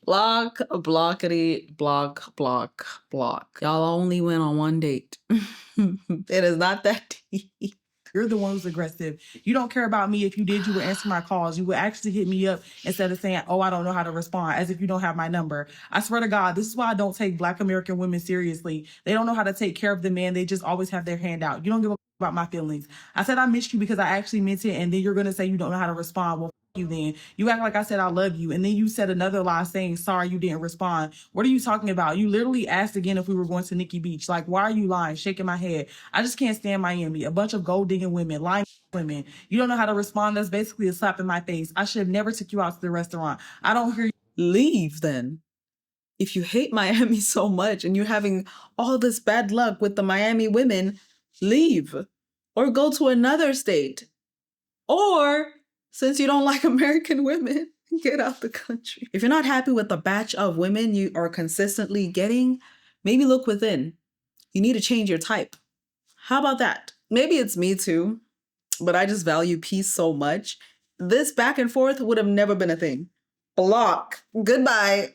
Block, blockity, block, block, block. Y'all only went on one date. It is not that deep. You're the one who's aggressive. You don't care about me. If you did, you would answer my calls. You would actually hit me up instead of saying, oh, I don't know how to respond, as if you don't have my number. I swear to God, this is why I don't take Black American women seriously. They don't know how to take care of the man. They just always have their hand out. You don't give a about my feelings. I said I missed you because I actually meant it, and then you're going to say you don't know how to respond. Well, you then. You act like I said I love you, and then you said another lie saying sorry you didn't respond. What are you talking about? You literally asked again if we were going to Nikki Beach. Like, why are you lying? Shaking my head. I just can't stand Miami. A bunch of gold digging women, lying women. You don't know how to respond. That's basically a slap in my face. I should have never took you out to the restaurant. I don't hear you. Leave then. If you hate Miami so much and you're having all this bad luck with the Miami women, leave or go to another state. Or, since you don't like American women, get out the country. If you're not happy with the batch of women you are consistently getting, maybe look within. You need to change your type. How about that? Maybe it's me too, but I just value peace so much. This back and forth would have never been a thing. Block. Goodbye.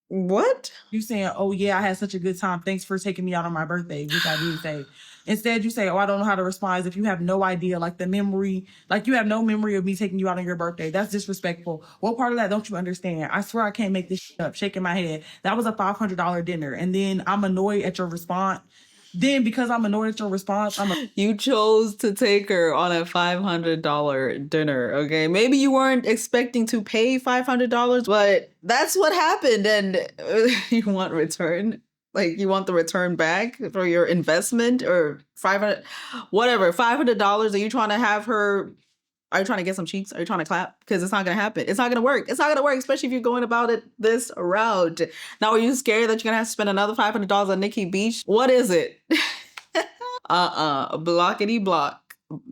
What? You saying, oh yeah, I had such a good time. Thanks for taking me out on my birthday, which I did say. Instead, you say, oh, I don't know how to respond. As if you have no idea, like the memory, like you have no memory of me taking you out on your birthday. That's disrespectful. What part of that don't you understand? I swear I can't make this shit up. Shaking my head. That was a $500 dinner. And then I'm annoyed at your response. Then because I'm annoyed at your response, You chose to take her on a $500 dinner, okay? Maybe you weren't expecting to pay $500, but that's what happened, and you want return? Like, you want the return back for your investment, or $500, whatever, $500? Are you trying to have her... Are you trying to get some cheeks? Are you trying to clap? Because it's not going to happen. It's not going to work. It's not going to work, especially if you're going about it this route. Now, are you scared that you're going to have to spend another $500 on Nikki Beach? What is it? Blockity block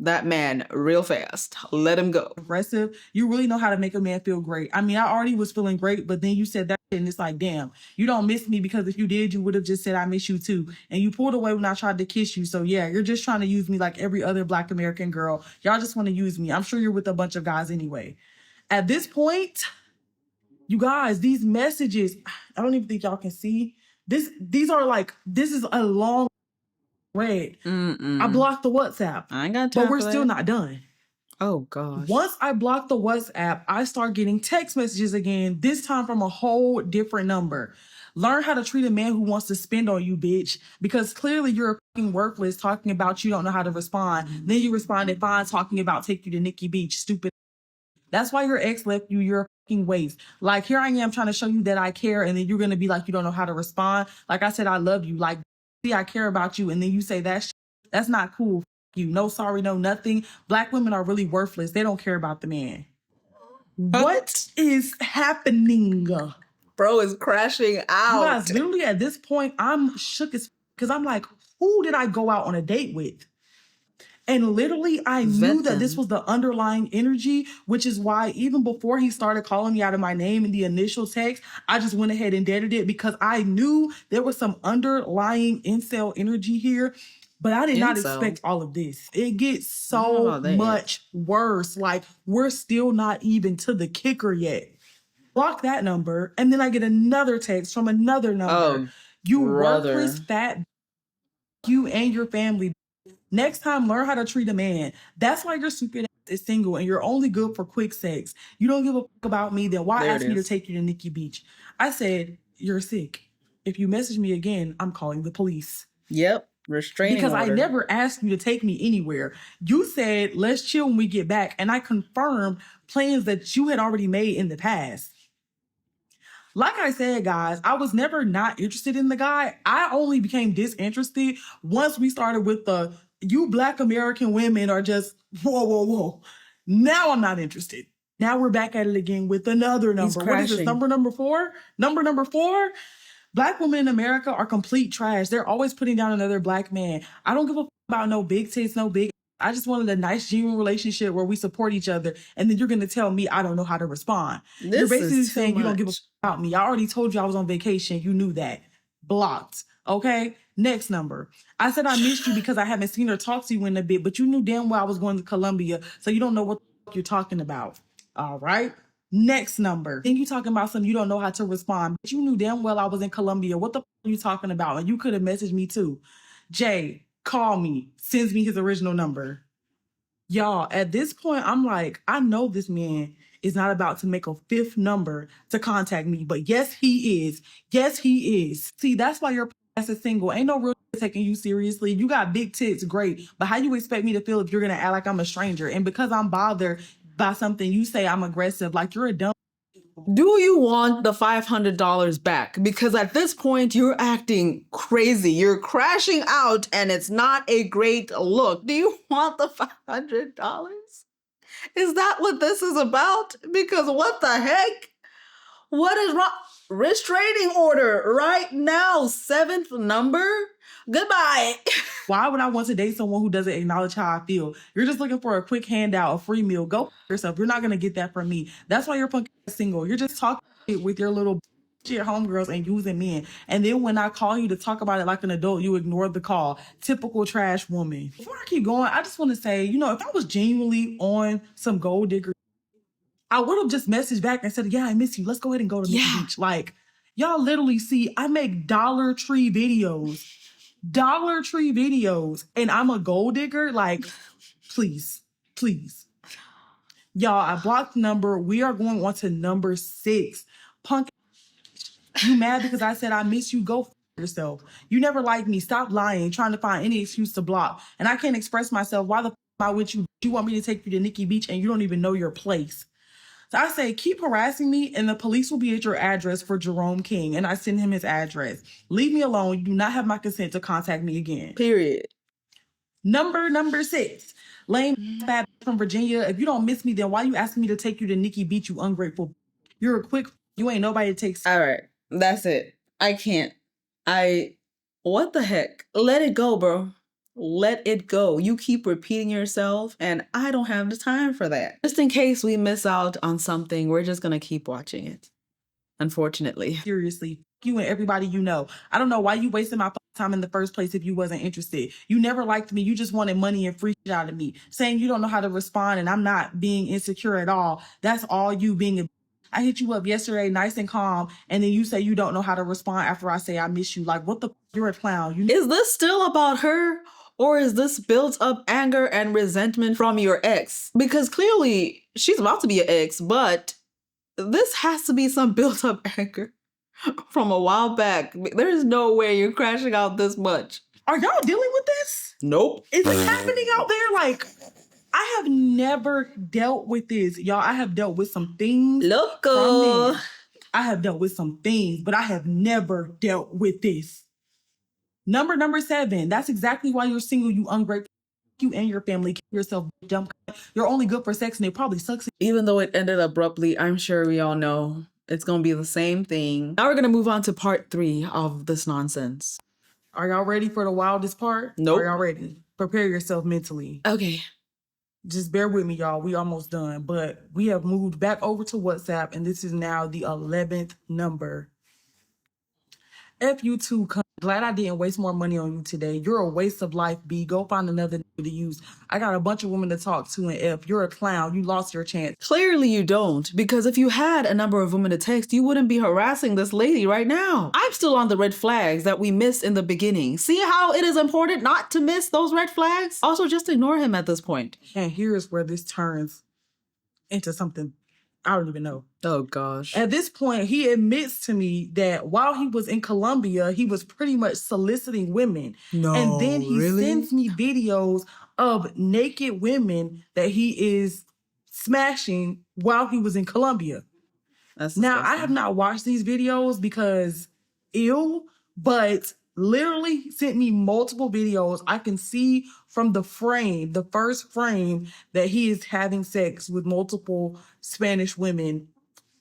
that man real fast. Let him go. Aggressive. You really know how to make a man feel great. I mean, I already was feeling great, but then you said that shit and it's like, damn, you don't miss me, because if you did, you would have just said I miss you too. And you pulled away when I tried to kiss you. So yeah, you're just trying to use me like every other Black American girl. Y'all just want to use me. I'm sure you're with a bunch of guys anyway. At this point, you guys, these messages, I don't even think y'all can see. These are like, this is a long thread. I blocked the WhatsApp. I ain't got time but we're for still that. not done. Oh gosh. Once I block the WhatsApp, I start getting text messages again, this time from a whole different number. Learn how to treat a man who wants to spend on you, bitch. Because clearly you're fucking worthless, talking about you don't know how to respond. Then you responded fine, talking about take you to Nikki Beach, stupid. That's why your ex left you. You're a fucking waste. Like, here I am trying to show you that I care, and then you're going to be like, you don't know how to respond. Like I said, I love you. Like, see, I care about you. And then you say that shit. That's not cool. You. No sorry, no nothing. Black women are really worthless. They don't care about the man. What is happening? Bro is crashing out. You guys, literally at this point, I'm shook as because I'm like, who did I go out on a date with? And literally, I knew that this was the underlying energy, which is why even before he started calling me out of my name in the initial text, I just went ahead and dated it, because I knew there was some underlying incel energy here. But I did not expect all of this. It gets so much worse. Like, we're still not even to the kicker yet. Block that number, and then I get another text from another number. You worthless fat, you and your family. Next time, learn how to treat a man. That's why your stupid ass is single and you're only good for quick sex. You don't give a fuck about me, then why ask me to take you to Nikki Beach? I said, you're sick. If you message me again, I'm calling the police. Yep. Restraining because order. I never asked you to take me anywhere. You said, let's chill when we get back. And I confirmed plans that you had already made in the past. Like I said, guys, I was never not interested in the guy. I only became disinterested once we started with the, you Black American women are just, whoa, whoa, whoa. Now I'm not interested. Now we're back at it again with another number. What is this, number 4? Number 4? Black women in America are complete trash. They're always putting down another Black man. I don't give a about no big tits, no big. I just wanted a nice, genuine relationship where we support each other. And then you're going to tell me I don't know how to respond. You're basically saying you don't give a about me. I already told you I was on vacation. You knew that. Blocked. Okay? Next number. I said I missed you because I haven't seen or talked to you in a bit, but you knew damn well I was going to Colombia, so you don't know what the fuck you're talking about. All right? Next number. Then you talking about something you don't know how to respond. But you knew damn well I was in Colombia. What the fuck are you talking about? And you could have messaged me too. Jay, call me, sends me his original number. Y'all, at this point, I'm like, I know this man is not about to make a fifth number to contact me, but yes, he is. Yes, he is. See, that's why your ass is single. Ain't no real taking you seriously. You got big tits, great. But how you expect me to feel if you're going to act like I'm a stranger? And because I'm bothered by something, you say I'm aggressive, like you're a dumb. Do you want the $500 back? Because at this point, you're acting crazy. You're crashing out and it's not a great look. Do you want the $500? Is that what this is about? Because what the heck? What is wrong? Restraining order right now, seventh number? Goodbye. Why would I want to date someone who doesn't acknowledge how I feel? You're just looking for a quick handout, a free meal. Go yourself. You're not going to get that from me. That's why you're punk single. You're just talking with your little shit homegirls and using men. And then when I call you to talk about it like an adult, you ignore the call. Typical trash woman. Before I keep going, I just want to say, if I was genuinely on some gold digger, I would have just messaged back and said, yeah, I miss you. Let's go ahead and go to Mickey Beach. Like, y'all literally see, I make Dollar Tree videos, and I'm a gold digger. Like, please. Y'all, I blocked the number. We are going on to number 6. Punk, you mad because I said I miss you? Go yourself. You never liked me. Stop lying, trying to find any excuse to block. And I can't express myself. Why the f am I with you? You want me to take you to Nikki Beach and you don't even know your place. So I say, keep harassing me and the police will be at your address for Jerome King. And I send him his address. Leave me alone. You do not have my consent to contact me again. Period. Number 6. Lame fat from Virginia. If you don't miss me, then why you asking me to take you to Nikki Beach, you ungrateful? You're a quick, you ain't nobody to take. All right. That's it. I can't. What the heck? Let it go, bro. Let it go. You keep repeating yourself, and I don't have the time for that. Just in case we miss out on something, we're just gonna keep watching it. Unfortunately. Seriously, you and everybody you know. I don't know why you wasted my time in the first place if you wasn't interested. You never liked me. You just wanted money and free shit out of me. Saying you don't know how to respond and I'm not being insecure at all. That's all you being a. I hit you up yesterday, nice and calm, and then you say you don't know how to respond after I say I miss you. Like, what the? You're a clown. Is this still about her? Or is this built up anger and resentment from your ex? Because clearly she's about to be an ex, but this has to be some built up anger from a while back. There's no way you're crashing out this much. Are y'all dealing with this? Nope. Is it happening out there? Like, I have never dealt with this. Y'all, I have dealt with some things. Loco. I have dealt with some things, but I have never dealt with this. Number 7. That's exactly why you're single, you ungrateful. You and your family, keep yourself dumb. You're only good for sex and it probably sucks. Even though it ended abruptly, I'm sure we all know it's going to be the same thing. Now we're going to move on to part 3 of this nonsense. Are y'all ready for the wildest part? Nope. Are y'all ready? Prepare yourself mentally. Okay. Just bear with me, y'all. We almost done. But we have moved back over to WhatsApp and this is now the 11th number. F you too, glad I didn't waste more money on you today. You're a waste of life, B. Go find another to use. I got a bunch of women to talk to, and F, you're a clown. You lost your chance. Clearly you don't, because if you had a number of women to text, you wouldn't be harassing this lady right now. I'm still on the red flags that we missed in the beginning. See how it is important not to miss those red flags? Also, just ignore him at this point. And here's where this turns into something I don't even know. Oh, gosh. At this point, he admits to me that while he was in Colombia, he was pretty much soliciting women. No, and then he really? sends me videos of naked women that he is smashing while he was in Colombia. That's now, disgusting. I have not watched these videos because ew, but literally sent me multiple videos. I can see from the frame, the first frame, that he is having sex with multiple Spanish women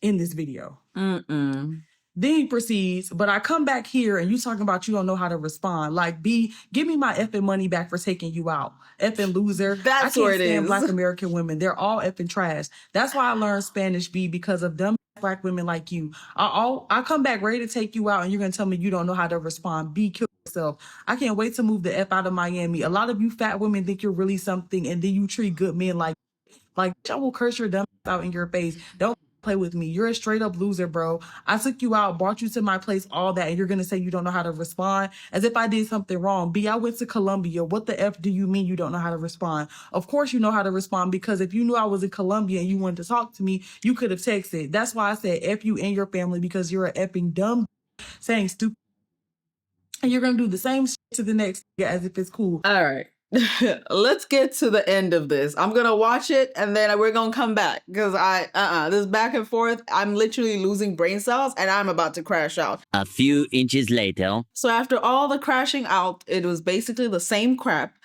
in this video. Mm-mm. Then he proceeds, but I come back here and you talking about you don't know how to respond. Like, B, give me my effing money back for taking you out. Effing loser. That's I where can't it stand is. Black American women. They're all effing trash. That's why I learned Spanish, B, because of dumb Black women like you. I come back ready to take you out and you're going to tell me you don't know how to respond. B, kill yourself. I can't wait to move the F out of Miami. A lot of you fat women think you're really something and then you treat good men like I will curse your dumb out in your face. Don't play with me. You're a straight up loser, bro. I took you out, brought you to my place, all that, and you're gonna say you don't know how to respond as if I did something wrong. B, I went to Colombia. What the F do you mean you don't know how to respond? Of course you know how to respond, because if you knew I was in Colombia and you wanted to talk to me, you could have texted. That's why I said F you and your family, because you're a effing dumb saying stupid. And you're gonna do the same shit to the next as if it's cool. All right. Let's get to the end of this. I'm gonna watch it and then we're gonna come back, because this back and forth, I'm literally losing brain cells and I'm about to crash out. A few inches later. So after all the crashing out, it was basically the same crap.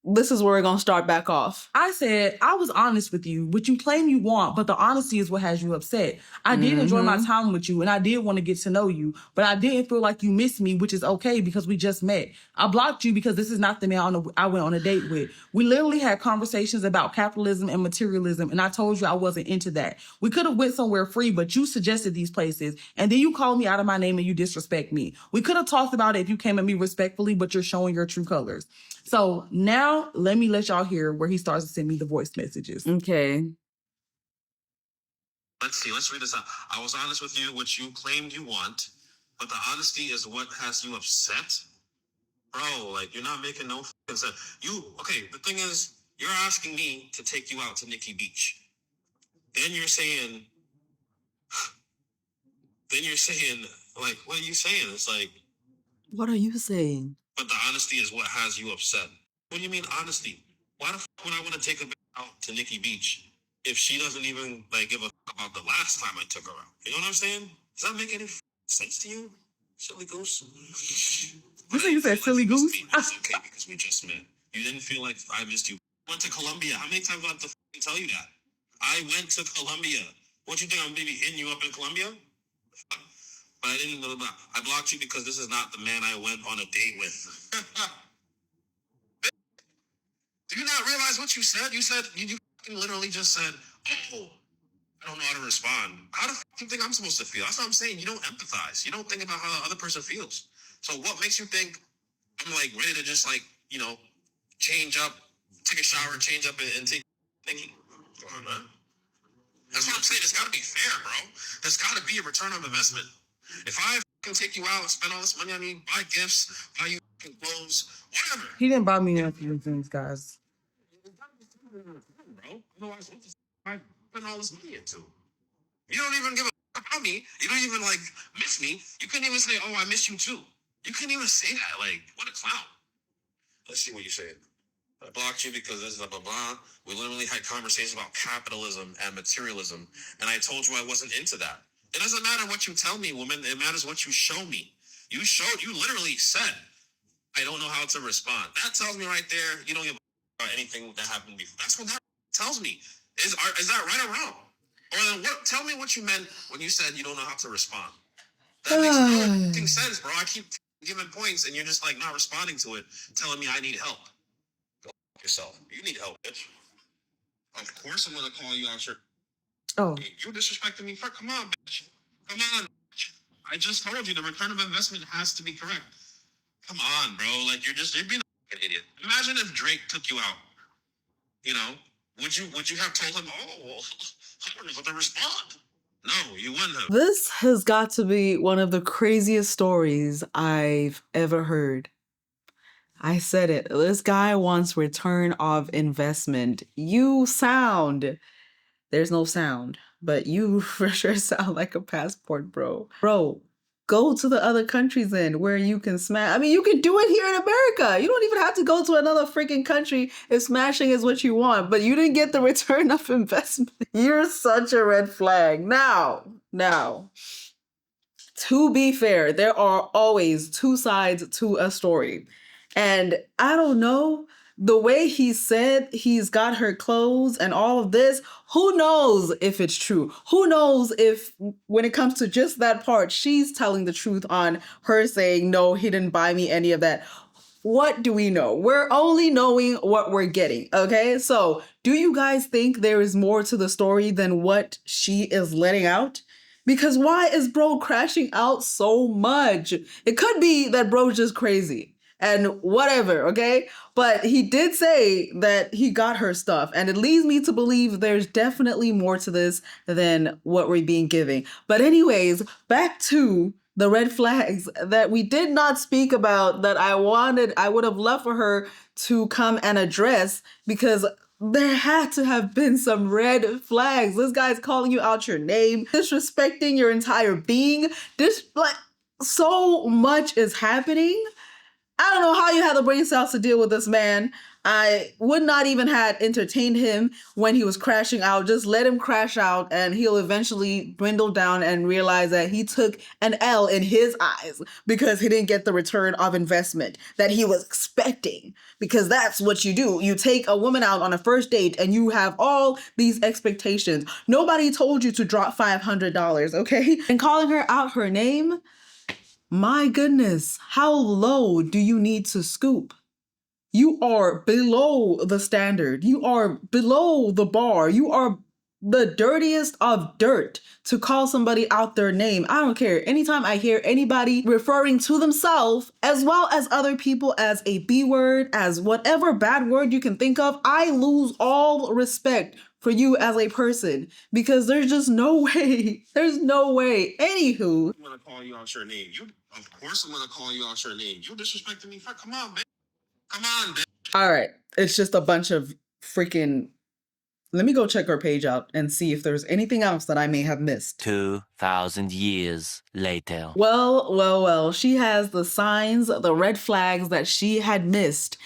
This is where we're gonna start back off. I said, I was honest with you, which you claim you want, but the honesty is what has you upset. I did enjoy my time with you, and I did want to get to know you, but I didn't feel like you missed me, which is okay because we just met. I blocked you because this is not the man I went on a date with. We literally had conversations about capitalism and materialism, and I told you I wasn't into that. We could have went somewhere free, but you suggested these places, and then you called me out of my name and you disrespect me. We could have talked about it if you came at me respectfully, but you're showing your true colors. So now let me let y'all hear where he starts to send me the voice messages. Okay. Let's see. Let's read this out. I was honest with you, which you claimed you want, but the honesty is what has you upset? Bro, like, you're not making no fucking sense. Okay, the thing is, you're asking me to take you out to Nikki Beach. Then you're saying, like, what are you saying? It's like, What are you saying? but the honesty is what has you upset. What do you mean honesty? Why the fuck would I want to take a bitch out to Nikki Beach if she doesn't even like give a fuck about the last time I took her out? You know what I'm saying? Does that make any sense to you? Silly goose. You say you said silly goose? It's okay because we just met. You didn't feel like I missed you. Went to Colombia. How many times do I have to tell you that? I went to Colombia. What you think I'm gonna be hitting you up in Colombia? But I didn't know about. I blocked you because this is not the man I went on a date with. Do you not realize what you said? You said you literally just said, "Oh, I don't know how to respond." How the fuck do you think I'm supposed to feel? That's what I'm saying. You don't empathize. You don't think about how the other person feels. So what makes you think I'm like ready to just like change up, take a shower, change up, and take thinking? Come on, man. That's what I'm saying. It's got to be fair, bro. There's got to be a return on investment. If I can take you out and spend all this money on you, buy gifts, buy you clothes, whatever. He didn't buy me nothing, things, guys. Bro, otherwise, what the f- I put all this money into? You don't even give a f- about me. You don't even like miss me. You couldn't even say, "Oh, I miss you too." You couldn't even say that. Like, what a clown. Let's see what you said. I blocked you because this is blah, blah, blah. We literally had conversations about capitalism and materialism, and I told you I wasn't into that. It doesn't matter what you tell me, woman. It matters what you show me. You literally said, I don't know how to respond. That tells me right there, you don't give a about anything that happened before. That's what that tells me. Is that right or wrong? Or then tell me what you meant when you said you don't know how to respond. That makes no fucking sense, bro. I keep giving points and you're just like not responding to it, telling me I need help. Go yourself. You need help, bitch. Of course I'm gonna call you out your. Oh. You disrespecting me. Come on, bitch. Come on. I just told you the return of investment has to be correct. Come on, bro. Like you're being a fucking idiot. Imagine if Drake took you out. Would you have told him, "Oh, well, I don't know how to respond"? No, you wouldn't have. This has got to be one of the craziest stories I've ever heard. I said it. This guy wants return of investment. You sound. There's no sound, but you for sure sound like a passport, bro. Bro, go to the other countries then where you can smash. I mean, you can do it here in America. You don't even have to go to another freaking country if smashing is what you want, but you didn't get the return of investment. You're such a red flag. Now, to be fair, there are always two sides to a story. And I don't know, the way he said he's got her clothes and all of this, who knows if it's true? Who knows if when it comes to just that part, she's telling the truth on her saying, no, he didn't buy me any of that. What do we know? We're only knowing what we're getting, okay? So do you guys think there is more to the story than what she is letting out? Because why is bro crashing out so much? It could be that bro's just crazy. and whatever, okay? But he did say that he got her stuff, and it leads me to believe there's definitely more to this than what we're being given. But anyways, back to the red flags that we did not speak about that I would have loved for her to come and address, because there had to have been some red flags. This guy's calling you out your name, disrespecting your entire being. So much is happening. I don't know how you had the brain cells to deal with this man. I would not even have entertained him when he was crashing out. Just let him crash out and he'll eventually dwindle down and realize that he took an L in his eyes because he didn't get the return of investment that he was expecting. Because that's what you do. You take a woman out on a first date and you have all these expectations. Nobody told you to drop $500, okay? And calling her out her name, my goodness, how low do you need to scoop? You are below the standard. You are below the bar. You are the dirtiest of dirt to call somebody out their name. I don't care. Anytime I hear anybody referring to themselves as well as other people as a B word, as whatever bad word you can think of, I lose all respect for you as a person, because there's just no way. There's no way. Anywho. I'm gonna call you out your name. Of course I'm gonna call you out your name. You disrespecting me. Come on, bitch. Come on, bitch. All right. It's just a bunch of freaking... Let me go check her page out and see if there's anything else that I may have missed. 2,000 years later. Well. She has the signs, the red flags that she had missed,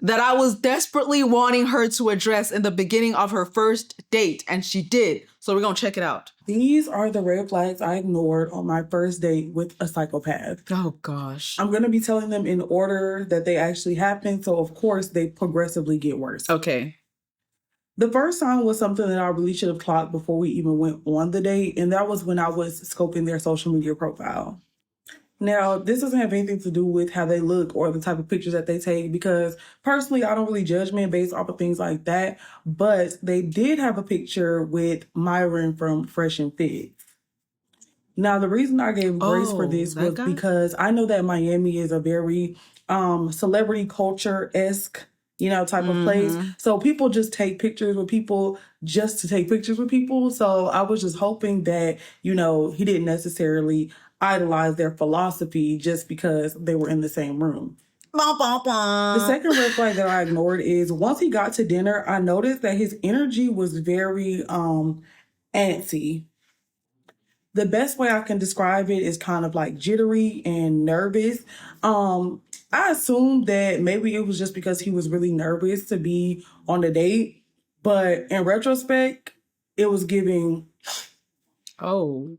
that I was desperately wanting her to address in the beginning of her first date, and she did. So we're going to check it out. These are the red flags I ignored on my first date with a psychopath. Oh, gosh. I'm going to be telling them in order that they actually happen, so of course they progressively get worse. Okay. The first sign was something that I really should have clocked before we even went on the date, and that was when I was scoping their social media profile. Now, this doesn't have anything to do with how they look or the type of pictures that they take, because personally, I don't really judge men based off of things like that. But they did have a picture with Myron from Fresh and Fit. Now, the reason I gave grace for this was because I know that Miami is a very celebrity culture-esque, type of place. So people just take pictures with people just to take pictures with people. So I was just hoping that, he didn't necessarily idolize their philosophy just because they were in the same room. The second red flag that I ignored is once he got to dinner, I noticed that his energy was very antsy. The best way I can describe it is kind of like jittery and nervous. I assumed that maybe it was just because he was really nervous to be on the date, but in retrospect, it was giving. Oh.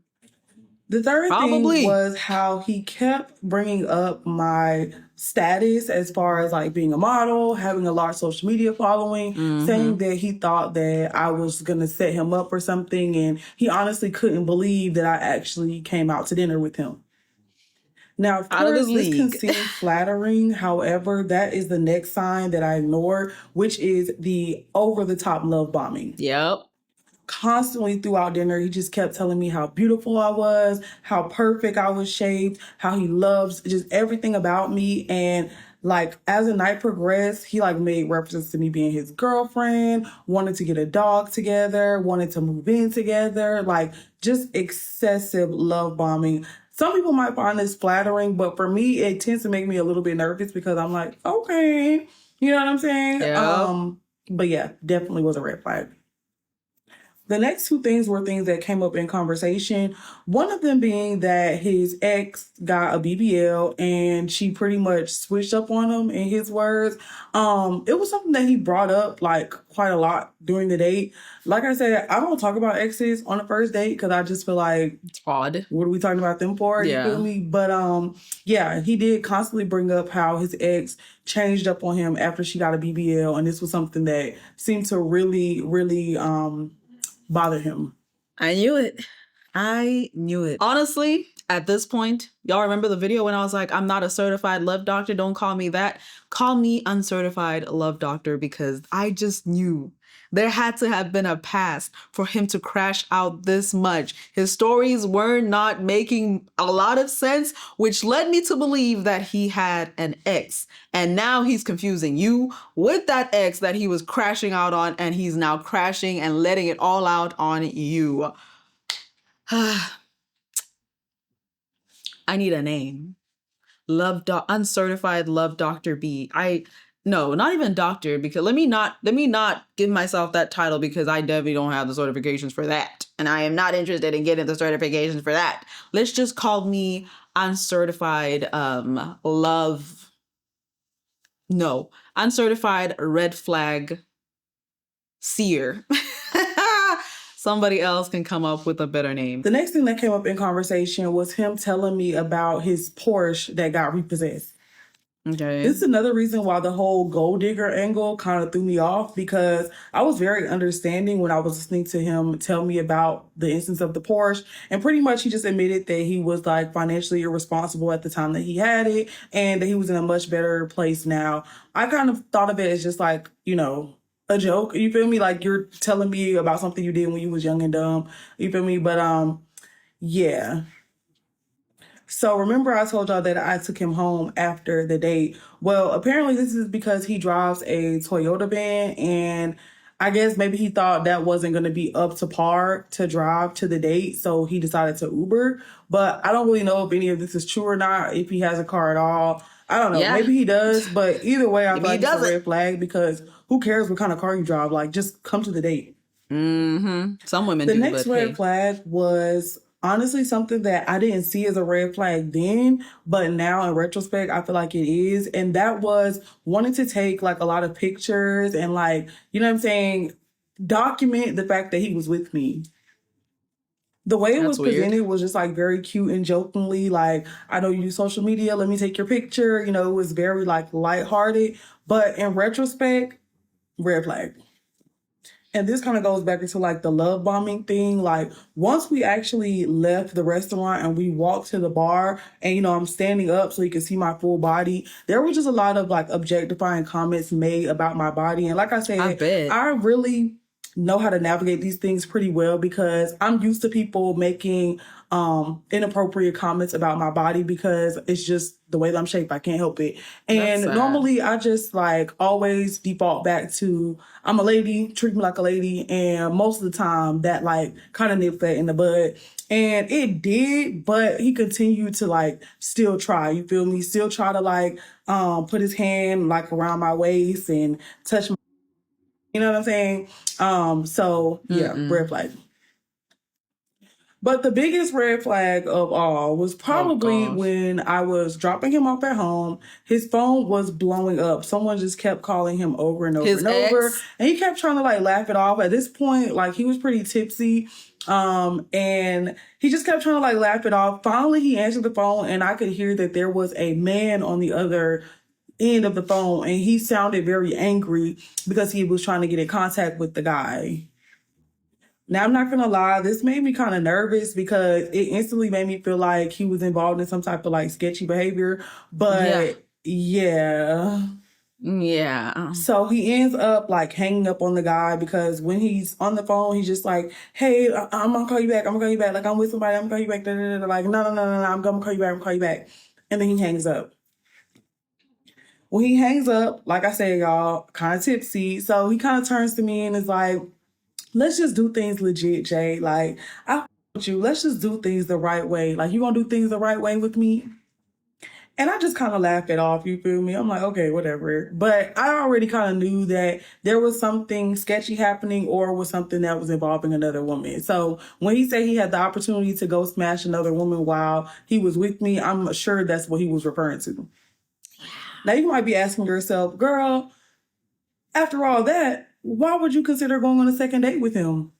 The third thing was how he kept bringing up my status as far as like being a model, having a large social media following, saying that he thought that I was going to set him up or something. And he honestly couldn't believe that I actually came out to dinner with him. Now, of course, this can seem flattering. However, that is the next sign that I ignored, which is the over-the-top love bombing. Yep. Constantly throughout dinner, he just kept telling me how beautiful I was, how perfect I was shaped, how he loves just everything about me. And like as the night progressed, he like made references to me being his girlfriend, wanted to get a dog together, wanted to move in together, like just excessive love bombing. Some people might find this flattering, but for me, it tends to make me a little bit nervous because I'm like, okay, you know what I'm saying? Yeah. But yeah, definitely was a red flag. The next two things were things that came up in conversation. One of them being that his ex got a BBL and she pretty much switched up on him, in his words. It was something that he brought up like quite a lot during the date. Like I said, I don't talk about exes on the first date because I just feel like it's odd. What are we talking about them for? Yeah. You feel me? But yeah, he did constantly bring up how his ex changed up on him after she got a BBL, and this was something that seemed to really, really bother him. I knew it. I knew it. Honestly, at this point, y'all remember the video when I was like, I'm not a certified love doctor. Don't call me that. Call me uncertified love doctor, because I just knew there had to have been a past for him to crash out this much. His stories were not making a lot of sense, which led me to believe that he had an ex. And now he's confusing you with that ex that he was crashing out on, and he's now crashing and letting it all out on you. I need a name. Uncertified love Dr. B. No, not even doctor, because let me not give myself that title, because I definitely don't have the certifications for that. And I am not interested in getting the certifications for that. Let's just call me uncertified love. No, uncertified red flag seer. Somebody else can come up with a better name. The next thing that came up in conversation was him telling me about his Porsche that got repossessed. Okay. This is another reason why the whole gold digger angle kind of threw me off, because I was very understanding when I was listening to him tell me about the instance of the Porsche. And pretty much he just admitted that he was like financially irresponsible at the time that he had it, and that he was in a much better place now. I kind of thought of it as just like, you know, a joke. You feel me? Like, you're telling me about something you did when you was young and dumb. You feel me? But yeah. So remember I told y'all that I took him home after the date. Well, apparently this is because he drives a Toyota van, and I guess maybe he thought that wasn't going to be up to par to drive to the date, so he decided to Uber. But I don't really know if any of this is true or not, if he has a car at all. I don't know. Yeah. Maybe he does, but either way, I feel like it's a red flag, because who cares what kind of car you drive? Like, just come to the date. Mm-hmm. Some women do. The next red flag was honestly something that I didn't see as a red flag then, but now in retrospect, I feel like it is. And that was wanting to take like a lot of pictures and, like, you know what I'm saying, document the fact that he was with me. The way it was presented was just like very cute and jokingly, like, I know you use social media, let me take your picture. You know, it was very like lighthearted, but in retrospect, red flag. And this kind of goes back into like the love bombing thing. Like, once we actually left the restaurant and we walked to the bar, and, you know, I'm standing up so you can see my full body, there was just a lot of like objectifying comments made about my body. And like I said, I really know how to navigate these things pretty well, because I'm used to people making inappropriate comments about my body, because it's just the way that I'm shaped. I can't help it. And normally I just like always default back to, I'm a lady, treat me like a lady. And most of the time that like kind of nipped that in the bud. And it did, but he continued to like still try, you feel me? Still try to like put his hand like around my waist and touch my, you know what I'm saying? So yeah, red flag. But the biggest red flag of all was probably when I was dropping him off at home. His phone was blowing up. Someone just kept calling him over and over and over. And he kept trying to like laugh it off. At this point, like, he was pretty tipsy. And he just kept trying to like laugh it off. Finally, he answered the phone, and I could hear that there was a man on the other end of the phone, and he sounded very angry because he was trying to get in contact with the guy. Now, I'm not going to lie, this made me kind of nervous, because it instantly made me feel like he was involved in some type of like sketchy behavior. But yeah. So he ends up like hanging up on the guy, because when he's on the phone, he's just like, hey, I'm going to call you back. I'm going to call you back. Like, I'm with somebody. I'm going to call you back. Like, no, I'm going to call you back. I'm going to call you back. And then he hangs up. When he hangs up, like I said, y'all, kind of tipsy. So he kind of turns to me and is like, let's just do things legit, Jay. Like, I with you. Let's just do things the right way. Like, you gonna do things the right way with me? And I just kind of laughed it off, you feel me? I'm like, okay, whatever. But I already kind of knew that there was something sketchy happening, or was something that was involving another woman. So when he said he had the opportunity to go smash another woman while he was with me, I'm sure that's what he was referring to. Now, you might be asking yourself, girl, after all that, why would you consider going on a second date with him?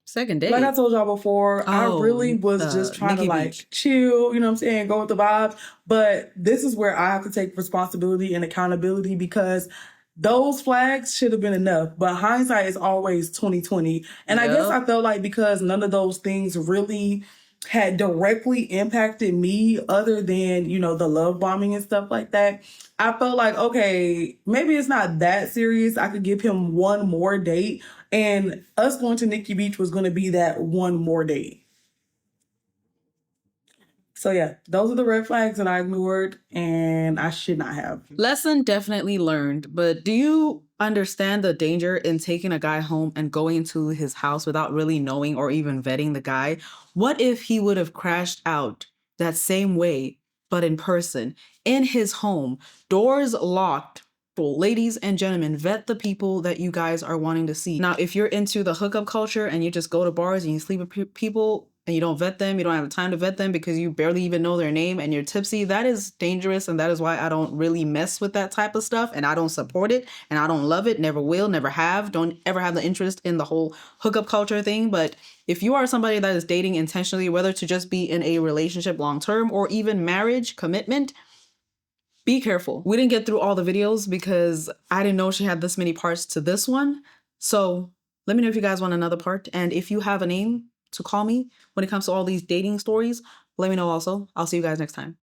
Second date? Like I told y'all before, I really was just trying to like chill, you know what I'm saying, go with the vibes. But this is where I have to take responsibility and accountability, because those flags should have been enough, but hindsight is always 2020. And I guess I felt like because none of those things really had directly impacted me other than, you know, the love bombing and stuff like that, I felt like, okay, maybe it's not that serious. I could give him one more date, and us going to Nikki Beach was going to be that one more date. So yeah, those are the red flags that I ignored and I should not have. Lesson definitely learned, but do you understand the danger in taking a guy home and going into his house without really knowing or even vetting the guy? What if he would have crashed out that same way, but in person, in his home, doors locked? Ladies and gentlemen, vet the people that you guys are wanting to see. Now, if you're into the hookup culture and you just go to bars and you sleep with people and you don't vet them, you don't have the time to vet them because you barely even know their name and you're tipsy, that is dangerous. And that is why I don't really mess with that type of stuff, and I don't support it, and I don't love it, never will, never have, don't ever have the interest in the whole hookup culture thing. But if you are somebody that is dating intentionally, whether to just be in a relationship long-term or even marriage, commitment, be careful. We didn't get through all the videos because I didn't know she had this many parts to this one. So let me know if you guys want another part. And if you have a name to call me when it comes to all these dating stories, let me know also. I'll see you guys next time.